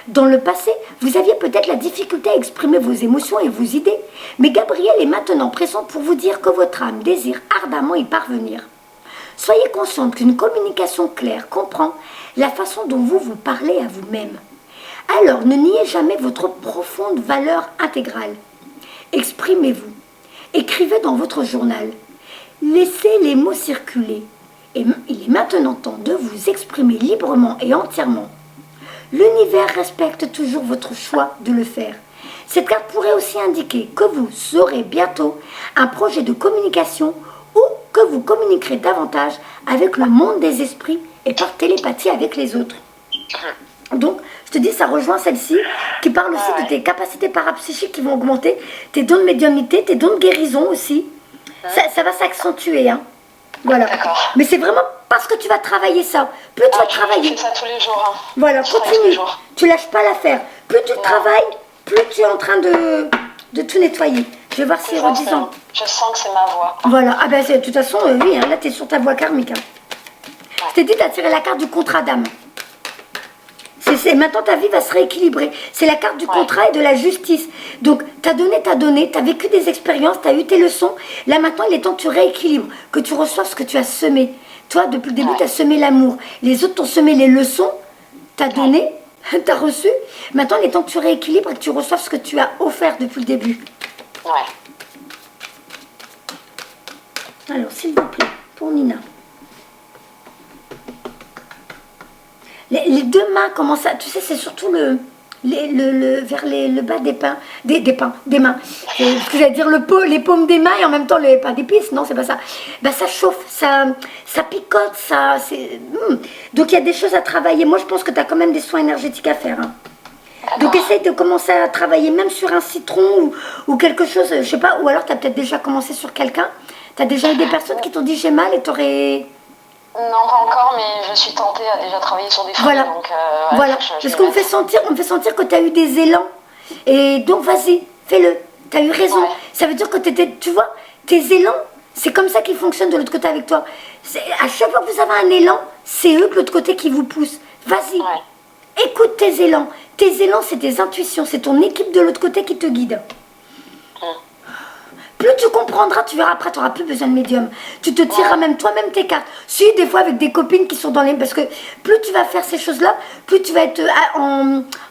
Dans le passé, vous aviez peut-être la difficulté à exprimer vos émotions et vos idées, mais Gabriel est maintenant présent pour vous dire que votre âme désire ardemment y parvenir. Soyez consciente qu'une communication claire comprend la façon dont vous vous parlez à vous-même. Alors, ne niez jamais votre profonde valeur intégrale. Exprimez-vous. Écrivez dans votre journal. Laissez les mots circuler. Et il est maintenant temps de vous exprimer librement et entièrement. L'univers respecte toujours votre choix de le faire. Cette carte pourrait aussi indiquer que vous aurez bientôt un projet de communication ou que vous communiquerez davantage avec le monde des esprits et par télépathie avec les autres. Donc, je te dis, ça rejoint celle-ci qui parle aussi de tes capacités parapsychiques qui vont augmenter, tes dons de médiumnité, tes dons de guérison aussi. Ça va s'accentuer, hein. Voilà. Mais c'est vraiment parce que tu vas travailler ça. Plus tu vas travailler. Je fais ça tous les jours. Hein. Voilà, continue. Tu lâches pas l'affaire. Plus tu travailles, plus tu es en train de tout nettoyer. Je vais voir si redisant. Je sens que c'est ma voix. Voilà. Ah ben, de toute façon, oui, hein, là, tu es sur ta voie karmique. Hein. Je t'ai dit, tu as tiré la carte du contrat d'âme. Maintenant, ta vie va se rééquilibrer. C'est la carte du contrat et de la justice. Donc, tu as donné, tu as vécu des expériences, tu as eu tes leçons. Là, maintenant, il est temps que tu rééquilibres, que tu reçoives ce que tu as semé. Toi, depuis le début, tu as semé l'amour. Les autres t'ont semé les leçons, tu as donné, tu as reçu. Maintenant, il est temps que tu rééquilibres et que tu reçoives ce que tu as offert depuis le début. Alors, s'il vous plaît, pour Nina. Les deux mains commencent à... Tu sais, c'est surtout vers le bas des mains. Ce que j'allais dire, les paumes des mains et en même temps, pas des pistes, non, c'est pas ça. Ben, ça chauffe, ça picote, Donc, il y a des choses à travailler. Moi, je pense que tu as quand même des soins énergétiques à faire. Hein. Donc, essaye de commencer à travailler même sur un citron ou quelque chose, je sais pas, ou alors tu as peut-être déjà commencé sur quelqu'un. Tu as déjà eu des personnes qui t'ont dit j'ai mal et tu aurais... Non, pas encore, mais je suis tentée à déjà travailler sur des fruits. Voilà, donc, voilà. Parce qu'on me fait sentir que tu as eu des élans. Et donc, vas-y, fais-le. Tu as eu raison. Ça veut dire que tu vois, tes élans, c'est comme ça qu'ils fonctionnent de l'autre côté avec toi. À chaque fois que vous avez un élan, c'est eux de l'autre côté qui vous poussent. Vas-y, écoute tes élans. Tes élans, c'est tes intuitions. C'est ton équipe de l'autre côté qui te guide. Plus tu comprendras, tu verras après, tu n'auras plus besoin de médium. Tu te tireras même toi-même tes cartes. Si, des fois avec des copines qui sont dans les... Parce que plus tu vas faire ces choses-là, plus tu vas être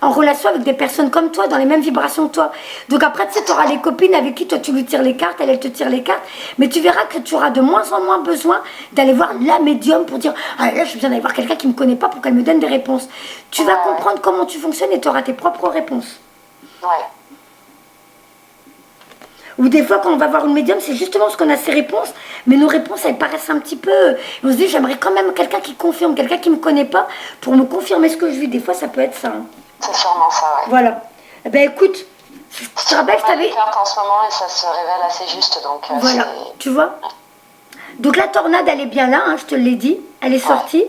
en relation avec des personnes comme toi, dans les mêmes vibrations que toi. Donc après, tu sais, tu auras les copines avec qui toi tu lui tires les cartes, elle te tire les cartes. Mais tu verras que tu auras de moins en moins besoin d'aller voir la médium pour dire « Ah là, j'ai besoin d'aller voir quelqu'un qui ne me connaît pas pour qu'elle me donne des réponses. » Tu vas comprendre comment tu fonctionnes et tu auras tes propres réponses. Ou des fois, quand on va voir une médium, c'est justement parce qu'on a ses réponses, mais nos réponses, elles paraissent un petit peu... On se dit, j'aimerais quand même quelqu'un qui confirme, quelqu'un qui ne me connaît pas, pour me confirmer ce que je vis. Des fois, ça peut être ça. Hein. C'est sûrement ça, Voilà. Eh ben écoute, je te rappelle que je t'avais... en ce moment, et ça se révèle assez juste, donc... voilà, tu vois. Donc la tornade, elle est bien là, hein, je te l'ai dit. Elle est sortie.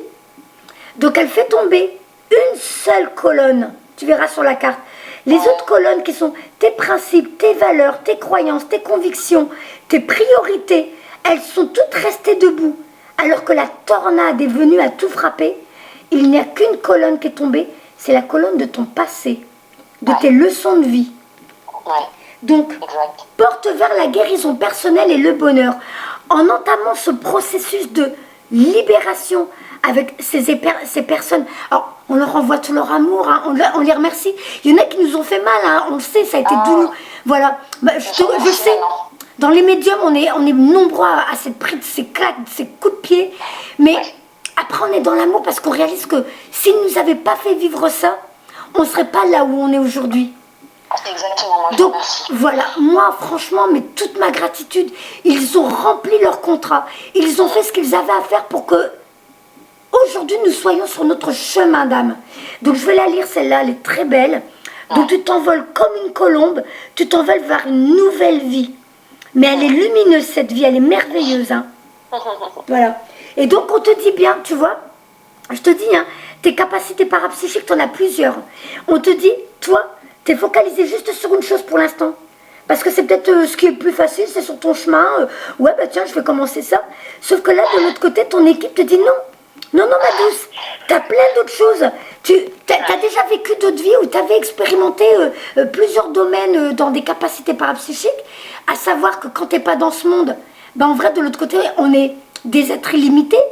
Donc elle fait tomber une seule colonne. Tu verras sur la carte. Les autres colonnes qui sont tes principes, tes valeurs, tes croyances, tes convictions, tes priorités, elles sont toutes restées debout. Alors que la tornade est venue à tout frapper, il n'y a qu'une colonne qui est tombée, c'est la colonne de ton passé, de tes leçons de vie. Donc, porte vers la guérison personnelle et le bonheur. En entamant ce processus de libération avec ces personnes, alors on leur envoie tout leur amour, hein, on les remercie. Il y en a qui nous ont fait mal, hein, on le sait, ça a été douloureux. Voilà, je sais, dans les médiums, on est nombreux à cette prise, ces claques, ces coups de pied, mais après on est dans l'amour parce qu'on réalise que s'ils ne nous avaient pas fait vivre ça, on ne serait pas là où on est aujourd'hui. Exactement, moi je donc remercie. Voilà, moi franchement, mais toute ma gratitude, ils ont rempli leur contrat, ils ont fait ce qu'ils avaient à faire pour que aujourd'hui nous soyons sur notre chemin d'âme. Donc je vais la lire, celle-là, elle est très belle. Donc tu t'envoles comme une colombe, tu t'envoles vers une nouvelle vie. Mais elle est lumineuse cette vie, elle est merveilleuse. Hein. Voilà. Et donc on te dit bien, tu vois, je te dis, hein, tes capacités parapsychiques, tu en as plusieurs. On te dit, toi, tu es focalisé juste sur une chose pour l'instant. Parce que c'est peut-être ce qui est le plus facile, c'est sur ton chemin. Ouais, bah tiens, je vais commencer ça. Sauf que là, de l'autre côté, ton équipe te dit non. Non, non, ma douce, tu as plein d'autres choses. Tu as déjà vécu d'autres vies où tu avais expérimenté plusieurs domaines dans des capacités parapsychiques. À savoir que quand tu n'es pas dans ce monde, bah, en vrai, de l'autre côté, on est des êtres illimités.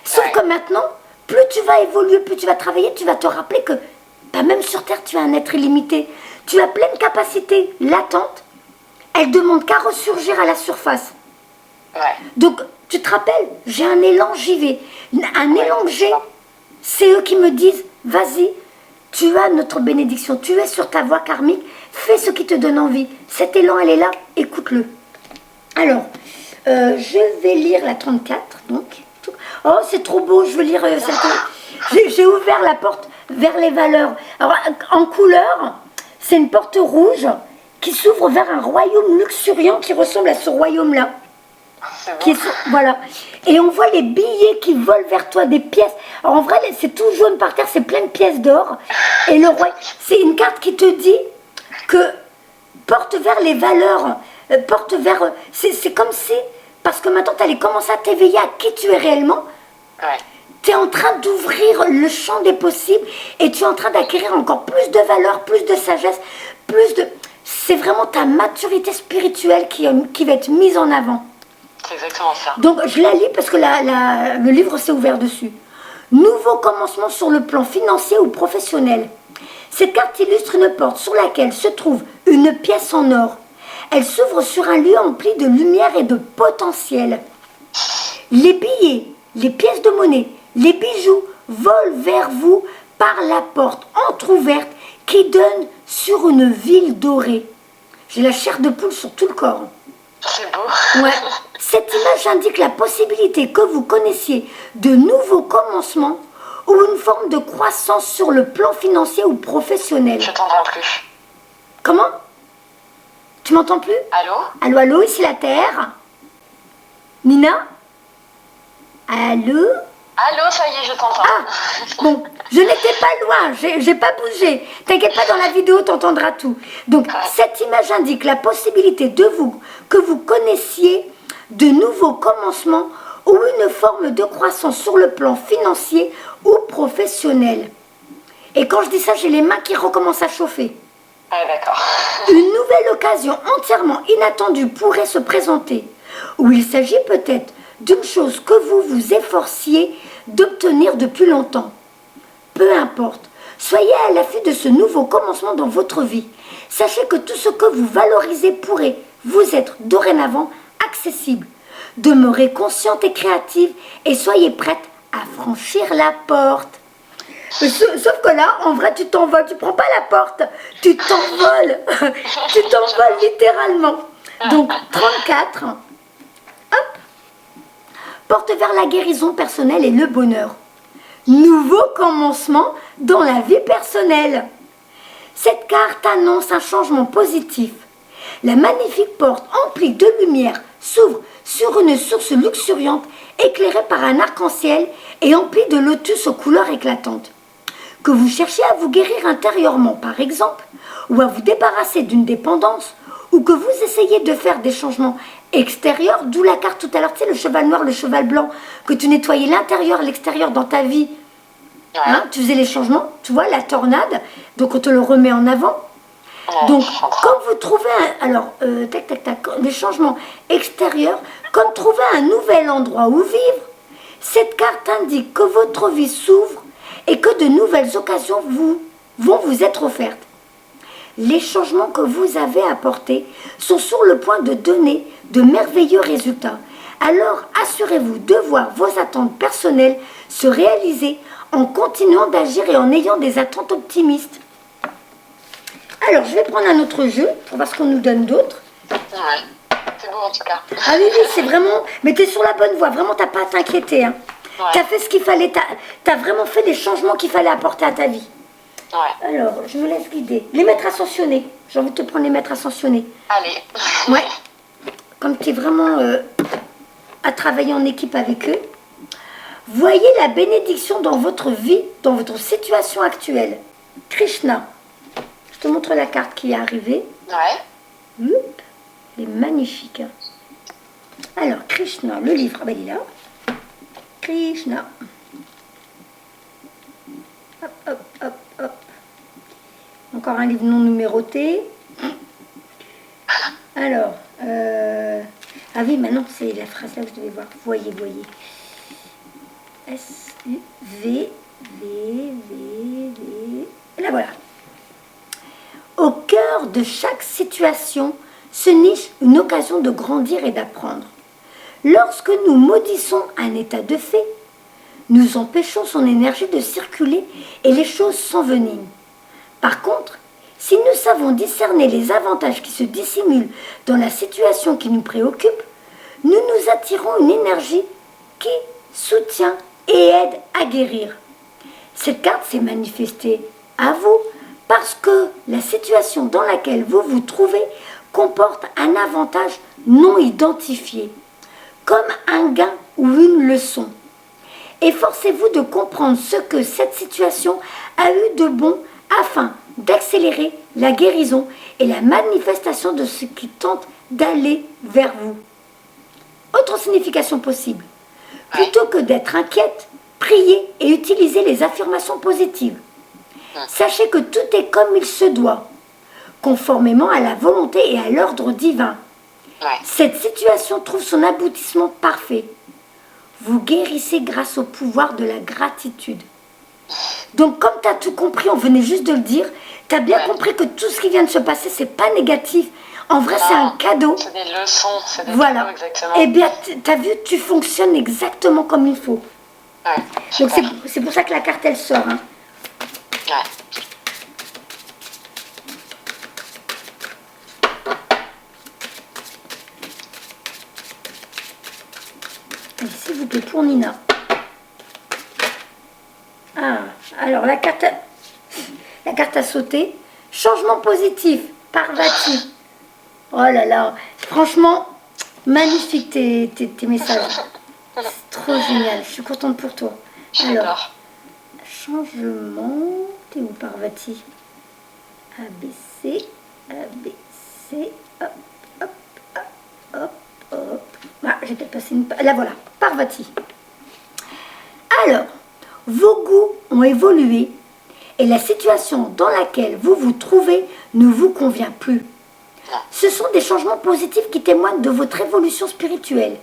Sauf que maintenant, plus tu vas évoluer, plus tu vas travailler, tu vas te rappeler que bah, même sur Terre, tu es un être illimité. Tu as plein de capacités latentes. Elles ne demandent qu'à ressurgir à la surface. Ouais. Donc, tu te rappelles, j'ai un élan, j'y vais. Un élan que j'ai, c'est eux qui me disent, vas-y, tu as notre bénédiction, tu es sur ta voie karmique, fais ce qui te donne envie. Cet élan, elle est là, écoute-le. Alors, je vais lire la 34, donc. Oh, c'est trop beau, je veux lire celle que... J'ai ouvert la porte vers les valeurs. Alors, en couleur, c'est une porte rouge qui s'ouvre vers un royaume luxuriant qui ressemble à ce royaume-là. Voilà. Et on voit les billets qui volent vers toi, des pièces. Alors en vrai, c'est tout jaune par terre, c'est plein de pièces d'or. Et le roi, c'est une carte qui te dit que porte vers les valeurs, porte vers... C'est comme si, parce que maintenant tu allais commencer à t'éveiller à qui tu es réellement. Ouais. Tu es en train d'ouvrir le champ des possibles et tu es en train d'acquérir encore plus de valeur, plus de sagesse, plus de... C'est vraiment ta maturité spirituelle qui va être mise en avant. C'est exactement ça. Donc je la lis parce que le livre s'est ouvert dessus. Nouveau commencement sur le plan financier ou professionnel. Cette carte illustre une porte sur laquelle se trouve une pièce en or. Elle s'ouvre sur un lieu empli de lumière et de potentiel. Les billets, les pièces de monnaie, les bijoux volent vers vous par la porte entrouverte qui donne sur une ville dorée. J'ai la chair de poule sur tout le corps. C'est beau. Ouais. Cette image indique la possibilité que vous connaissiez de nouveaux commencements ou une forme de croissance sur le plan financier ou professionnel. Je t'entends plus. Comment? Tu m'entends plus? Allô? Allô, allô, ici la Terre. Nina? Allô? Allô, ça y est, je t'entends. Ah, bon, je n'étais pas loin, j'ai pas bougé. T'inquiète pas, dans la vidéo, t'entendras tout. Donc, cette image indique la possibilité que vous connaissiez de nouveaux commencements ou une forme de croissance sur le plan financier ou professionnel. Et quand je dis ça, j'ai les mains qui recommencent à chauffer. Ah, d'accord. Une nouvelle occasion entièrement inattendue pourrait se présenter, où il s'agit peut-être d'une chose que vous vous efforciez d'obtenir depuis longtemps. Peu importe, soyez à l'affût de ce nouveau commencement dans votre vie. Sachez que tout ce que vous valorisez pourrait vous être dorénavant accessible. Demeurez consciente et créative et soyez prête à franchir la porte. Sauf que là, en vrai, tu t'envoles, tu prends pas la porte, tu t'envoles, tu t'envoles littéralement. Donc 34, hop, porte vers la guérison personnelle et le bonheur. Nouveau commencement dans la vie personnelle. Cette carte annonce un changement positif. La magnifique porte emplie de lumière s'ouvre sur une source luxuriante éclairée par un arc-en-ciel et emplie de lotus aux couleurs éclatantes. Que vous cherchiez à vous guérir intérieurement, par exemple, ou à vous débarrasser d'une dépendance, ou que vous essayez de faire des changements extérieurs, d'où la carte tout à l'heure, tu sais, le cheval noir, le cheval blanc, que tu nettoyais l'intérieur, l'extérieur dans ta vie, hein, tu faisais les changements, tu vois, la tornade, donc on te le remet en avant. Donc, quand vous trouvez, des changements extérieurs, comme trouver un nouvel endroit où vivre, cette carte indique que votre vie s'ouvre et que de nouvelles occasions vont vous être offertes. Les changements que vous avez apportés sont sur le point de donner de merveilleux résultats. Alors, assurez-vous de voir vos attentes personnelles se réaliser en continuant d'agir et en ayant des attentes optimistes. Alors, je vais prendre un autre jeu pour voir ce qu'on nous donne d'autre. Ouais, c'est beau en tout cas. Ah oui, oui, c'est vraiment... Mais tu es sur la bonne voie, vraiment, t'as pas à t'inquiéter. Hein. Ouais. Tu as fait ce qu'il fallait, tu as vraiment fait les changements qu'il fallait apporter à ta vie. Ouais. Alors, je me laisse guider. Les maîtres ascensionnés. J'ai envie de te prendre les maîtres ascensionnés. Allez. Ouais. Comme tu es vraiment à travailler en équipe avec eux, voyez la bénédiction dans votre vie, dans votre situation actuelle. Krishna. Je te montre la carte qui est arrivée. Ouais. Hop. Elle est magnifique. Alors, Krishna, le livre, ah ben, il est là. Krishna. Hop, hop, hop, hop. Encore un livre non numéroté. Alors, ah oui, maintenant c'est la phrase là que je devais voir. Voyez, voyez. S-U-V, V. Et là voilà. Au cœur de chaque situation se niche une occasion de grandir et d'apprendre. Lorsque nous maudissons un état de fait, nous empêchons son énergie de circuler et les choses s'enveniment. Par contre, si nous savons discerner les avantages qui se dissimulent dans la situation qui nous préoccupe, nous nous attirons une énergie qui soutient et aide à guérir. Cette carte s'est manifestée à vous parce que la situation dans laquelle vous vous trouvez comporte un avantage non identifié, comme un gain ou une leçon. Efforcez-vous de comprendre ce que cette situation a eu de bon afin d'accélérer la guérison et la manifestation de ce qui tente d'aller vers vous. Autre signification possible. Plutôt que d'être inquiète, priez et utilisez les affirmations positives. Sachez que tout est comme il se doit, conformément à la volonté et à l'ordre divin. Cette situation trouve son aboutissement parfait. Vous guérissez grâce au pouvoir de la gratitude. Donc comme tu as tout compris, on venait juste de le dire, tu as bien compris que tout ce qui vient de se passer, c'est pas négatif. En vrai, c'est un cadeau. C'est des leçons, c'est des voilà. cadeaux, exactement. Eh bien, tu as vu, tu fonctionnes exactement comme il faut. Ouais, donc c'est pour ça que la carte, elle sort. Hein. Ouais. Allez, s'il vous plaît, pour Nina. Ah, alors la carte a sauté. Changement positif, Parvati. Oh là là, franchement, magnifique tes messages. C'est trop génial, je suis contente pour toi. Alors, changement, t'es où Parvati? ABC, hop, hop, hop, hop, hop. Ah, j'ai peut-être passé une... Là voilà, Parvati. Alors, vos goûts ont évolué et la situation dans laquelle vous vous trouvez ne vous convient plus. Ce sont des changements positifs qui témoignent de votre évolution spirituelle.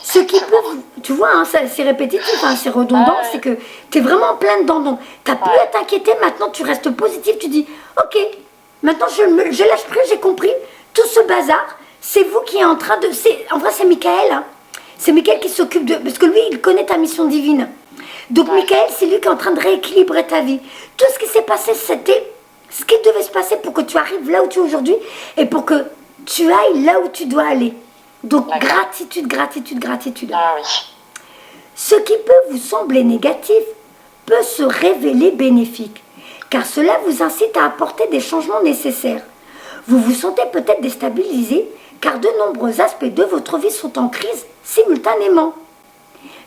Ce qui peut, tu vois, hein, c'est répétitif, hein, c'est redondant, c'est que tu es vraiment en plein dedans. Donc, tu n'as plus à t'inquiéter, maintenant tu restes positif, tu dis, ok, maintenant je lâche prise, j'ai compris, tout ce bazar, c'est vous qui êtes en train de... En vrai, c'est Michael, hein. C'est Michael qui s'occupe de... Parce que lui, il connaît ta mission divine. Donc, Michael, c'est lui qui est en train de rééquilibrer ta vie. Tout ce qui s'est passé, c'était ce qui devait se passer pour que tu arrives là où tu es aujourd'hui et pour que tu ailles là où tu dois aller. Donc, gratitude, gratitude, gratitude. Ah oui. Ce qui peut vous sembler négatif peut se révéler bénéfique, car cela vous incite à apporter des changements nécessaires. Vous vous sentez peut-être déstabilisé, car de nombreux aspects de votre vie sont en crise simultanément.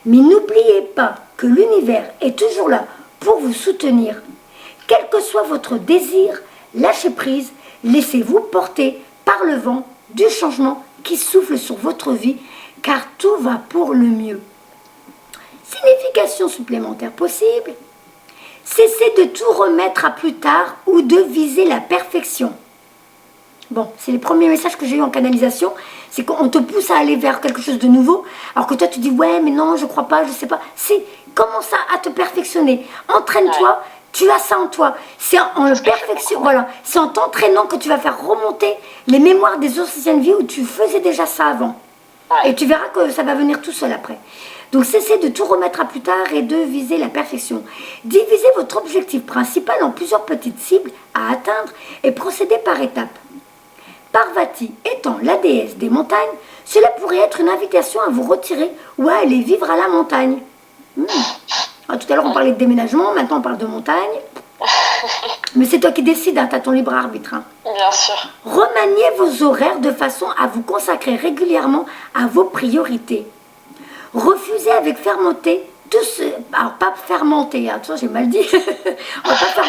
Mais n'oubliez pas que l'univers est toujours là pour vous soutenir. Quel que soit votre désir, lâchez prise, laissez-vous porter par le vent du changement qui souffle sur votre vie, car tout va pour le mieux. Signification supplémentaire possible. Cessez de tout remettre à plus tard ou de viser la perfection. Bon, c'est les premiers messages que j'ai eu en canalisation, c'est qu'on te pousse à aller vers quelque chose de nouveau, alors que toi tu dis ouais mais non je crois pas, je sais pas. C'est commence à te perfectionner, entraîne-toi, tu as ça en toi. C'est en le perfection, voilà, c'est en t'entraînant que tu vas faire remonter les mémoires des anciennes vies où tu faisais déjà ça avant. Et tu verras que ça va venir tout seul après. Donc cessez de tout remettre à plus tard et de viser la perfection. Divisez votre objectif principal en plusieurs petites cibles à atteindre et procédez par étapes. Parvati étant la déesse des montagnes, cela pourrait être une invitation à vous retirer ou à aller vivre à la montagne. Ah, tout à l'heure, on parlait de déménagement, maintenant on parle de montagne. Mais c'est toi qui décides, hein, tu as ton libre arbitre. Hein. Bien sûr. Remaniez vos horaires de façon à vous consacrer régulièrement à vos priorités. Refusez avec fermeté tout ce... Alors, pas fermenter, hein, attention, j'ai mal dit. On va pas faire...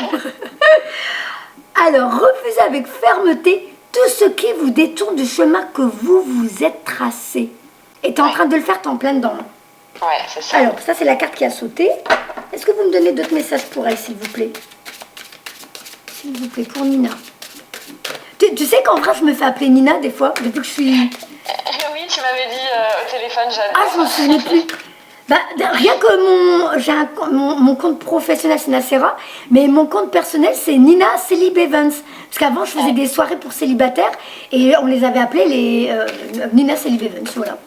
Alors, refusez avec fermeté tout ce qui vous détourne du chemin que vous vous êtes tracé. Et tu es en train de le faire, t'es en plein dedans. Ouais, c'est ça. Alors, ça, c'est la carte qui a sauté. Est-ce que vous me donnez d'autres messages pour elle, s'il vous plaît? S'il vous plaît, pour Nina. Tu sais qu'en vrai, je me fais appeler Nina, des fois, depuis que je suis... Oui, tu m'avais dit au téléphone, j'adore. Ah, je m'en souviens plus. Bah, rien que mon compte professionnel, c'est Nacera, mais mon compte personnel, c'est Nina Célib Evans. Parce qu'avant, je faisais des soirées pour célibataires et on les avait appelées les Nina Célib Evans, voilà.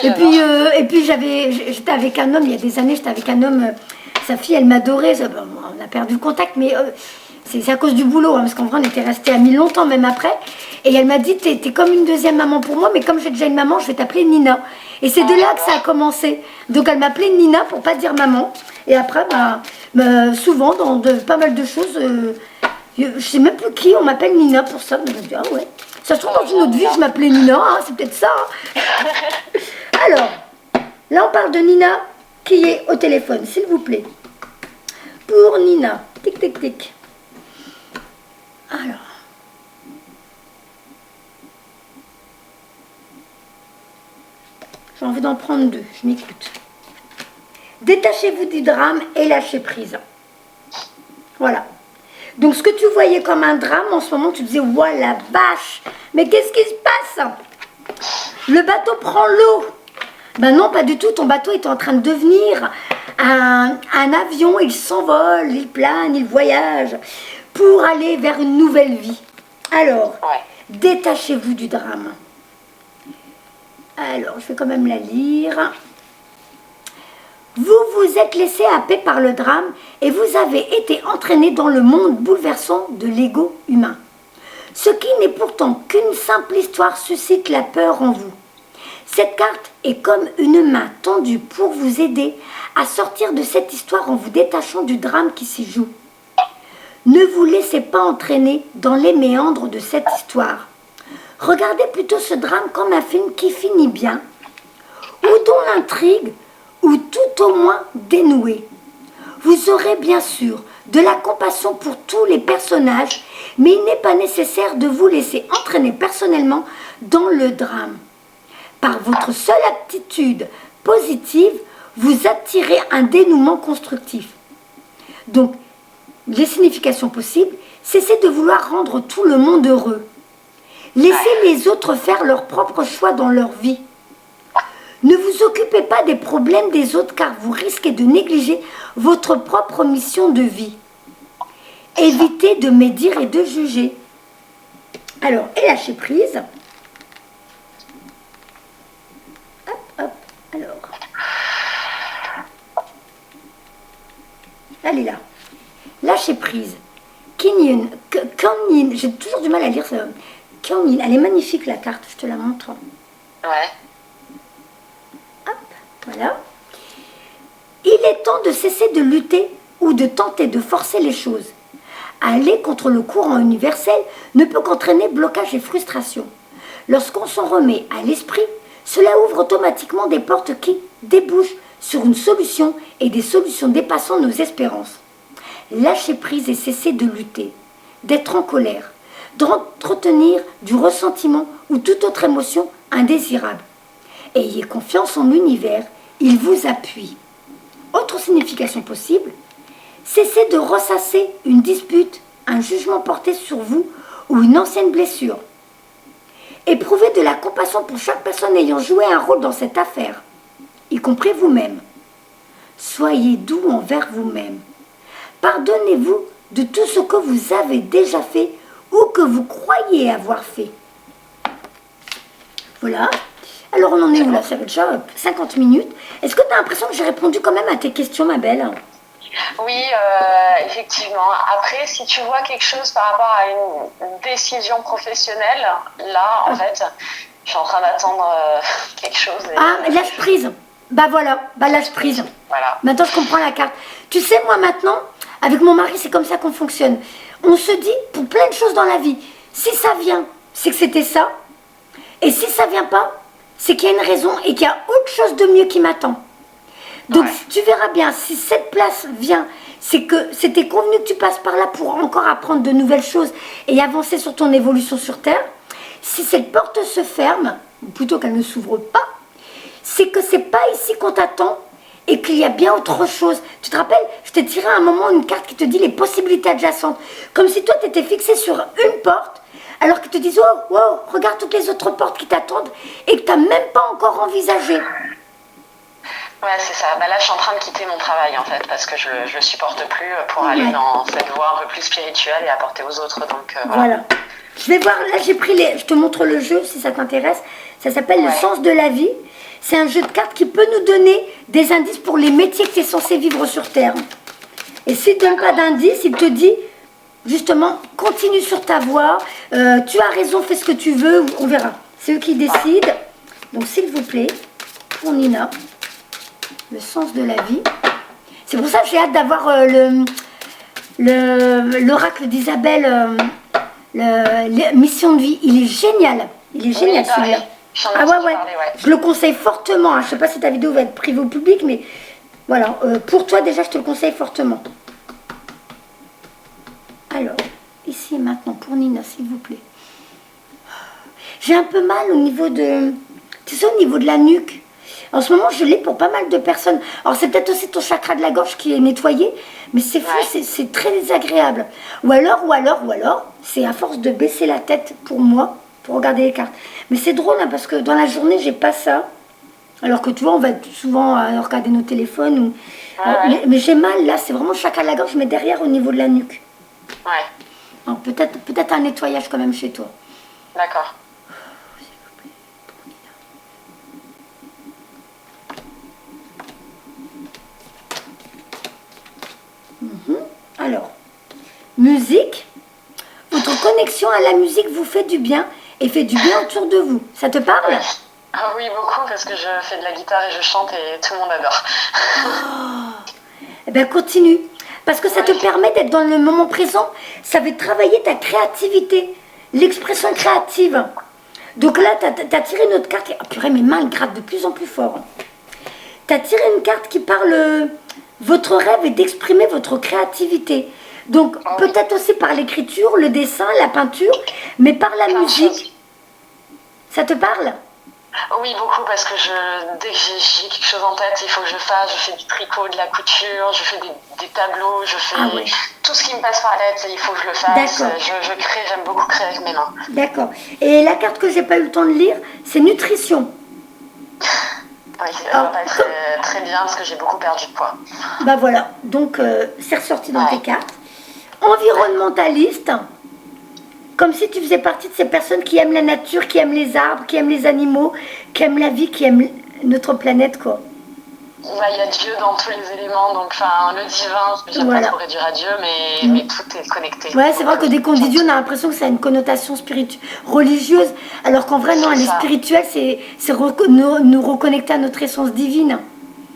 Et puis j'étais avec un homme, il y a des années, j'étais avec un homme, sa fille, elle m'adorait, on a perdu le contact, mais c'est à cause du boulot, hein, parce qu'en vrai, on était restés amis longtemps, même après. Et elle m'a dit, t'es comme une deuxième maman pour moi, mais comme j'ai déjà une maman, je vais t'appeler Nina. Et c'est de là que ça a commencé. Donc elle m'appelait Nina pour pas dire maman. Et après, souvent, dans pas mal de choses, je sais même plus qui, on m'appelle Nina pour ça. Donc, je me dis, ah ouais. Ça se trouve, dans une autre vie, je m'appelais Nina, hein, c'est peut-être ça. Hein. Alors, là, on parle de Nina qui est au téléphone, s'il vous plaît. Pour Nina. Tic, tic, tic. Alors. J'ai envie d'en prendre deux, je m'écoute. Détachez-vous du drame et lâchez prise. Voilà. Donc ce que tu voyais comme un drame, en ce moment, tu disais, ouah la vache, mais qu'est-ce qui se passe? Le bateau prend l'eau. Ben non, pas du tout, ton bateau est en train de devenir un avion, il s'envole, il plane, il voyage pour aller vers une nouvelle vie. Alors, détachez-vous du drame. Alors, je vais quand même la lire. Vous vous êtes laissé happer par le drame et vous avez été entraîné dans le monde bouleversant de l'ego humain. Ce qui n'est pourtant qu'une simple histoire suscite la peur en vous. Cette carte est comme une main tendue pour vous aider à sortir de cette histoire en vous détachant du drame qui s'y joue. Ne vous laissez pas entraîner dans les méandres de cette histoire. Regardez plutôt ce drame comme un film qui finit bien, ou dont l'intrigue, ou tout au moins dénouée. Vous aurez bien sûr de la compassion pour tous les personnages, mais il n'est pas nécessaire de vous laisser entraîner personnellement dans le drame. Par votre seule attitude positive, vous attirez un dénouement constructif. Donc, les significations possibles, cessez de vouloir rendre tout le monde heureux. Laissez les autres faire leur propre choix dans leur vie. Ne vous occupez pas des problèmes des autres car vous risquez de négliger votre propre mission de vie. Évitez de médire et de juger. Alors, et lâchez prise. Hop, hop, alors. Elle est là. Lâchez prise. Kinyin, j'ai toujours du mal à lire ça. Kinyin, elle est magnifique la carte, je te la montre. Ouais. Hop, voilà. Il est temps de cesser de lutter ou de tenter de forcer les choses. Aller contre le courant universel ne peut qu'entraîner blocage et frustration. Lorsqu'on s'en remet à l'esprit, cela ouvre automatiquement des portes qui débouchent sur une solution et des solutions dépassant nos espérances. Lâchez prise et cessez de lutter, d'être en colère, d'entretenir du ressentiment ou toute autre émotion indésirable. Ayez confiance en l'univers, il vous appuie. Autre signification possible, cessez de ressasser une dispute, un jugement porté sur vous ou une ancienne blessure. Éprouvez de la compassion pour chaque personne ayant joué un rôle dans cette affaire, y compris vous-même. Soyez doux envers vous-même. Pardonnez-vous de tout ce que vous avez déjà fait ou que vous croyez avoir fait. Voilà. Alors on en est où là? Ça fait déjà 50 minutes. Est-ce que tu as l'impression que j'ai répondu quand même à tes questions, ma belle? Oui, effectivement. Après, si tu vois quelque chose par rapport à une décision professionnelle, là, en fait, je suis en train d'attendre quelque chose. Ah, lâche prise. Bah voilà, bah lâche prise. Voilà. Maintenant, je comprends la carte. Tu sais, moi maintenant, avec mon mari, c'est comme ça qu'on fonctionne. On se dit, pour plein de choses dans la vie, si ça vient, c'est que c'était ça. Et si ça vient pas, c'est qu'il y a une raison et qu'il y a autre chose de mieux qui m'attend. Donc, tu verras bien, si cette place vient, c'est que c'était convenu que tu passes par là pour encore apprendre de nouvelles choses et avancer sur ton évolution sur Terre. Si cette porte se ferme, ou plutôt qu'elle ne s'ouvre pas, c'est que c'est pas ici qu'on t'attend et qu'il y a bien autre chose. Tu te rappelles, je t'ai tiré à un moment une carte qui te dit les possibilités adjacentes. Comme si toi, tu étais fixé sur une porte, alors qu'ils te disent « Oh, wow, regarde toutes les autres portes qui t'attendent » et que tu n'as même pas encore envisagé. Ouais, c'est ça. Bah là, je suis en train de quitter mon travail, en fait, parce que je le supporte plus pour aller dans cette voie un peu plus spirituelle et apporter aux autres. Donc, voilà. Je vais voir, là, j'ai pris les... Je te montre le jeu, si ça t'intéresse. Ça s'appelle Le sens de la vie. C'est un jeu de cartes qui peut nous donner des indices pour les métiers que tu es censé vivre sur Terre. Et s'il ne te donne pas d'indices, il te dit, justement, continue sur ta voie, tu as raison, fais ce que tu veux, on verra. C'est eux qui décident. Donc, s'il vous plaît, pour Nina, le sens de la vie. C'est pour ça que j'ai hâte d'avoir l'oracle d'Isabelle, mission de vie. Il est génial. Il est génial celui-là. Ah ouais. Je le conseille fortement. Hein. Je ne sais pas si ta vidéo va être privée au public, mais voilà. Pour toi, déjà, je te le conseille fortement. Alors, ici, maintenant, pour Nina, s'il vous plaît. J'ai un peu mal au niveau de... Tu sais, au niveau de la nuque. En ce moment, je l'ai pour pas mal de personnes. Alors, c'est peut-être aussi ton chakra de la gorge qui est nettoyé, mais c'est fou, c'est très désagréable. Ou alors, c'est à force de baisser la tête pour moi, pour regarder les cartes. Mais c'est drôle, hein, parce que dans la journée, j'ai pas ça. Alors que tu vois, on va souvent regarder nos téléphones. Ou... Mais j'ai mal, là, c'est vraiment le chakra de la gorge, mais derrière, au niveau de la nuque. Ouais. Alors, peut-être un nettoyage quand même chez toi. D'accord. Alors, musique. Votre connexion à la musique vous fait du bien et fait du bien autour de vous. Ça te parle? Ah oui, beaucoup, parce que je fais de la guitare et je chante et tout le monde adore. Eh bien, continue. Parce que ça te permet d'être dans le moment présent. Ça va travailler ta créativité, l'expression créative. Donc là, tu as tiré une autre carte. Oh purée, mes mains grattent de plus en plus fort. Tu as tiré une carte qui parle... Votre rêve est d'exprimer votre créativité. Donc, peut-être aussi par l'écriture, le dessin, la peinture, mais par la musique. Ça te parle? Oui, beaucoup, parce que dès que j'ai quelque chose en tête, il faut que je fasse. Je fais du tricot, de la couture, je fais des tableaux, je fais tout ce qui me passe par la tête, il faut que je le fasse. Je crée, j'aime beaucoup créer avec mes mains. D'accord. Et la carte que j'ai pas eu le temps de lire, c'est nutrition. Oui, ça va pas être très bien parce que j'ai beaucoup perdu de poids. Bah voilà, donc c'est ressorti dans tes cartes. Environnementaliste, comme si tu faisais partie de ces personnes qui aiment la nature, qui aiment les arbres, qui aiment les animaux, qui aiment la vie, qui aiment notre planète, quoi. Il y a Dieu dans tous les éléments, donc le divin, j'aime pas trop réduire à Dieu, mais tout est connecté. Ouais, c'est vrai que dès qu'on dit Dieu, on a l'impression que ça a une connotation religieuse, alors qu'en vrai, non, elle est spirituelle, c'est nous reconnecter à notre essence divine.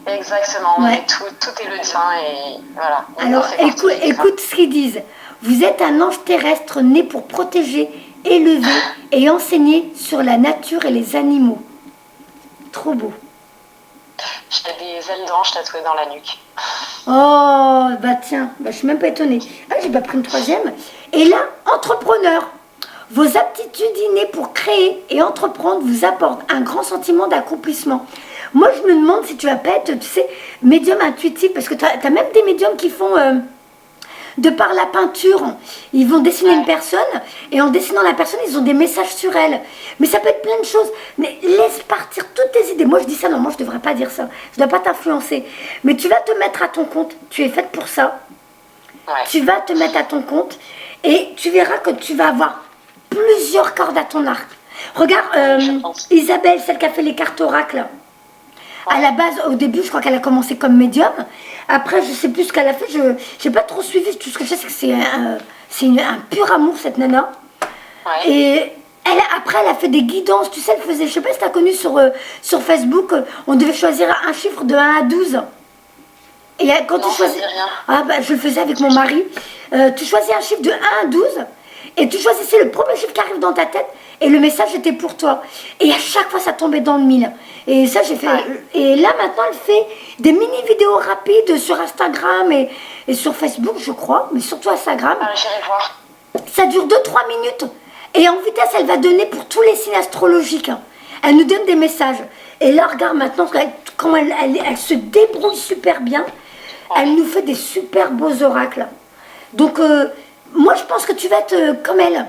Exactement, tout est le divin et voilà. Alors, écoute ce qu'ils disent. Vous êtes un ange terrestre né pour protéger, élever et enseigner sur la nature et les animaux. Trop beau. J'ai des ailes d'ange tatouées dans la nuque. Oh, bah tiens, je suis même pas étonnée. Ah, j'ai pas pris une troisième. Et là, entrepreneur. Vos aptitudes innées pour créer et entreprendre vous apportent un grand sentiment d'accomplissement. Moi, je me demande si tu vas pas être, tu sais, médium intuitif, parce que tu as même des médiums qui font... de par la peinture, ils vont dessiner une personne et en dessinant la personne, ils ont des messages sur elle. Mais ça peut être plein de choses. Mais laisse partir toutes tes idées. Moi, je dis ça, non, moi, je ne devrais pas dire ça. Je ne dois pas t'influencer. Mais tu vas te mettre à ton compte. Tu es faite pour ça. Tu vas te mettre à ton compte et tu verras que tu vas avoir plusieurs cordes à ton arc. Regarde, Isabelle, celle qui a fait les cartes oracles. À la base, au début, je crois qu'elle a commencé comme médium. Après, je sais plus ce qu'elle a fait. Je n'ai pas trop suivi. Tout ce que je sais, c'est que c'est un pur amour, cette nana. Et Après, elle a fait des guidances, tu sais, elle faisait, je sais pas si tu as connu sur Facebook, on devait choisir un chiffre de 1 à 12. Et quand tu choisis. Ah, bah, je le faisais avec mon mari. Tu choisis un chiffre de 1 à 12, et tu choisissais le premier chiffre qui arrive dans ta tête, et le message était pour toi. Et à chaque fois, ça tombait dans le mille. Et ça, j'ai fait. Et là, maintenant, elle fait des mini-vidéos rapides sur Instagram et sur Facebook, je crois, mais surtout Instagram. Ah, j'irai voir. Ça dure 2-3 minutes. Et en vitesse, elle va donner pour tous les signes astrologiques. Elle nous donne des messages. Et là, regarde maintenant, quand elle se débrouille super bien, elle nous fait des super beaux oracles. Donc, moi, je pense que tu vas être comme elle.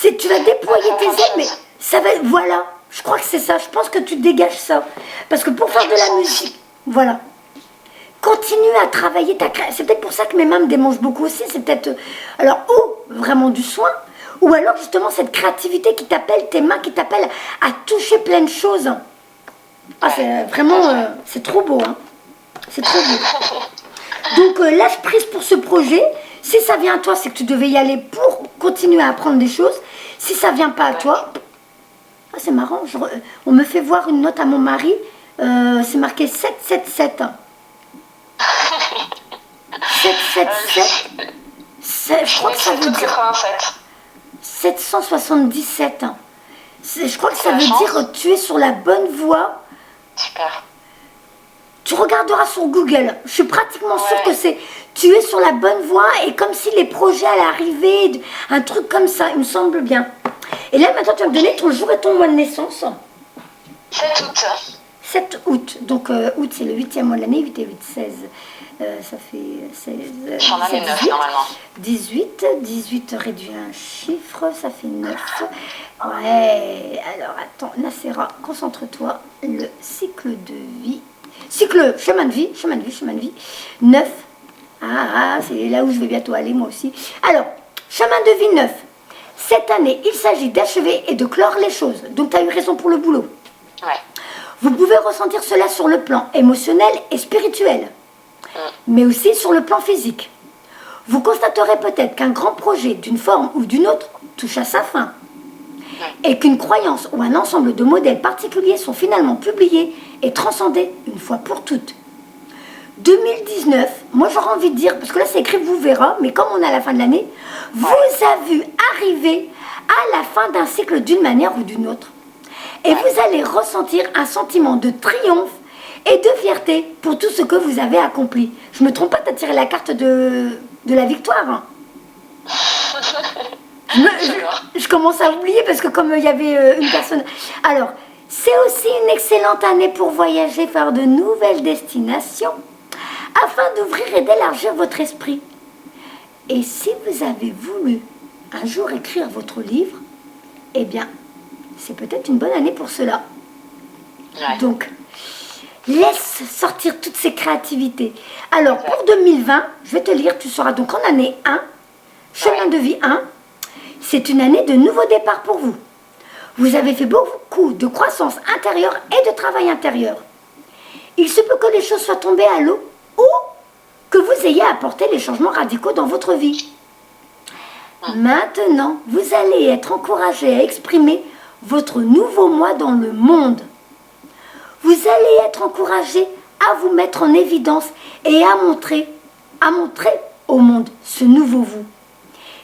Tu vas déployer tes ailes, mais ça va... Voilà, je crois que c'est ça. Je pense que tu dégages ça. Parce que pour faire de la musique, voilà. Continue à travailler ta création. C'est peut-être pour ça que mes mains me démangent beaucoup aussi. C'est peut-être... alors, ou vraiment du soin, ou alors justement cette créativité qui t'appelle, tes mains qui t'appellent à toucher plein de choses. Ah, c'est vraiment... c'est trop beau, hein. C'est trop beau. Donc, lâche prise pour ce projet. Si ça vient à toi, c'est que tu devais y aller pour continuer à apprendre des choses. Si ça vient pas à toi... Ah, c'est marrant. On me fait voir une note à mon mari. C'est marqué 777. 777, je crois que ça veut dire 777. Je crois que ça veut dire tu es sur la bonne voie. Super. Tu regarderas sur Google. Je suis pratiquement sûre que c'est tu es sur la bonne voie et comme si les projets allaient arriver, un truc comme ça, il me semble bien. Et là maintenant tu vas me donner ton jour et ton mois de naissance. 7 août. 7 août. Donc août c'est le 8e mois de l'année, 8 et 8, 16. Ça fait 16. J'en avais 9 normalement. 18 réduit à un chiffre, ça fait 9. Ouais, alors attends, Nacera, concentre-toi. Le cycle de vie. Chemin de vie. 9. Ah, c'est là où je vais bientôt aller moi aussi. Alors, chemin de vie 9. Cette année, il s'agit d'achever et de clore les choses. Donc tu as eu raison pour le boulot. Ouais. Vous pouvez ressentir cela sur le plan émotionnel et spirituel, mais aussi sur le plan physique. Vous constaterez peut-être qu'un grand projet d'une forme ou d'une autre touche à sa fin, et qu'une croyance ou un ensemble de modèles particuliers sont finalement publiés et transcendés une fois pour toutes. 2019, moi j'aurais envie de dire, parce que là c'est écrit vous verra, mais comme on est à la fin de l'année, vous avez vu arriver à la fin d'un cycle d'une manière ou d'une autre. Et vous allez ressentir un sentiment de triomphe et de fierté pour tout ce que vous avez accompli. Je me trompe pas, tu as tiré la carte de la victoire. Hein. Je commence à oublier parce que comme il y avait une personne... Alors, c'est aussi une excellente année pour voyager vers de nouvelles destinations afin d'ouvrir et d'élargir votre esprit. Et si vous avez voulu un jour écrire votre livre, eh bien, c'est peut-être une bonne année pour cela. Ouais. Donc, laisse sortir toutes ces créativités. Alors, pour 2020, je vais te lire, tu seras donc en année 1, chemin de vie 1. C'est une année de nouveau départ pour vous. Vous avez fait beaucoup de croissance intérieure et de travail intérieur. Il se peut que les choses soient tombées à l'eau ou que vous ayez apporté les changements radicaux dans votre vie. Maintenant, vous allez être encouragé à exprimer votre nouveau moi dans le monde. Vous allez être encouragé à vous mettre en évidence et à montrer au monde ce nouveau vous.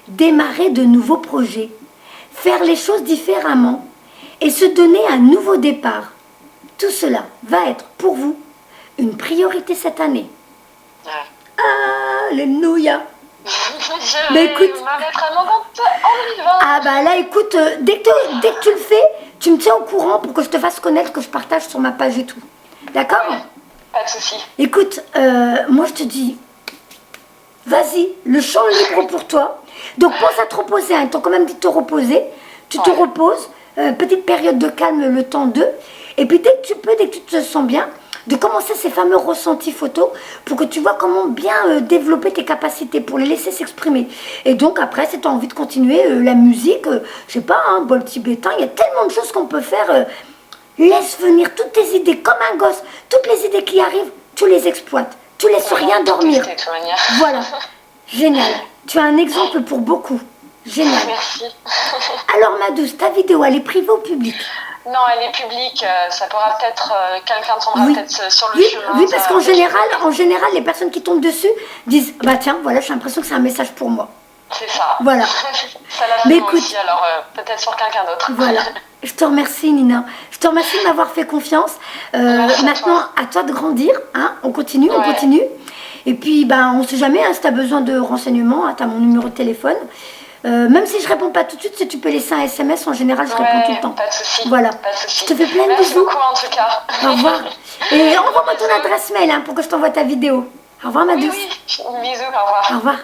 Démarrer de nouveaux projets, faire les choses différemment et se donner un nouveau départ. Tout cela va être pour vous une priorité cette année. Alléluia. Je vais me mettre à mon compte en 2020. Ah bah là écoute, dès que tu le fais, tu me tiens au courant pour que je te fasse connaître, que je partage sur ma page et tout. D'accord ? Pas de souci. Écoute, moi je te dis, vas-y, le champ est libre pour toi. Donc pense à te reposer, hein. Ils t'ont quand même dit de te reposer. Tu te reposes, petite période de calme, le temps d'eux. Et puis dès que tu peux, dès que tu te sens bien, de commencer ces fameux ressentis photos pour que tu vois comment bien développer tes capacités, pour les laisser s'exprimer. Et donc après, si tu as envie de continuer la musique, je sais pas, un bol tibétain, il y a tellement de choses qu'on peut faire. Laisse venir toutes tes idées comme un gosse. Toutes les idées qui arrivent, tu les exploites. Tu laisses rien dormir. Voilà, génial. Tu as un exemple pour beaucoup. Génial. Merci. Alors ma douce, ta vidéo, elle est privée ou publique? Non, elle est publique. Ça pourra peut-être, quelqu'un tombera Oui. peut-être sur le Oui, chemin. oui, parce qu'en général, les personnes qui tombent dessus disent, bah tiens, voilà, j'ai l'impression que c'est un message pour moi. C'est ça. Voilà. Ça l'a Mais fait moi écoute, aussi, alors peut-être sur quelqu'un d'autre. voilà. Je te remercie, Nina. Je te remercie de m'avoir fait confiance. Maintenant, à toi de grandir. Hein. On continue, on continue. Et puis, ben, on ne sait jamais, hein, si tu as besoin de renseignements, hein, tu as mon numéro de téléphone. Même si je ne réponds pas tout de suite, si tu peux laisser un SMS, en général, je réponds tout le temps. Pas de souci. Voilà. Pas de souci. Je te fais plein de Merci bisous. beaucoup en tout cas. Au revoir. Et envoie-moi ton adresse mail hein, pour que je t'envoie ta vidéo. Au revoir, ma douce. Oui, bisous, au revoir. Au revoir.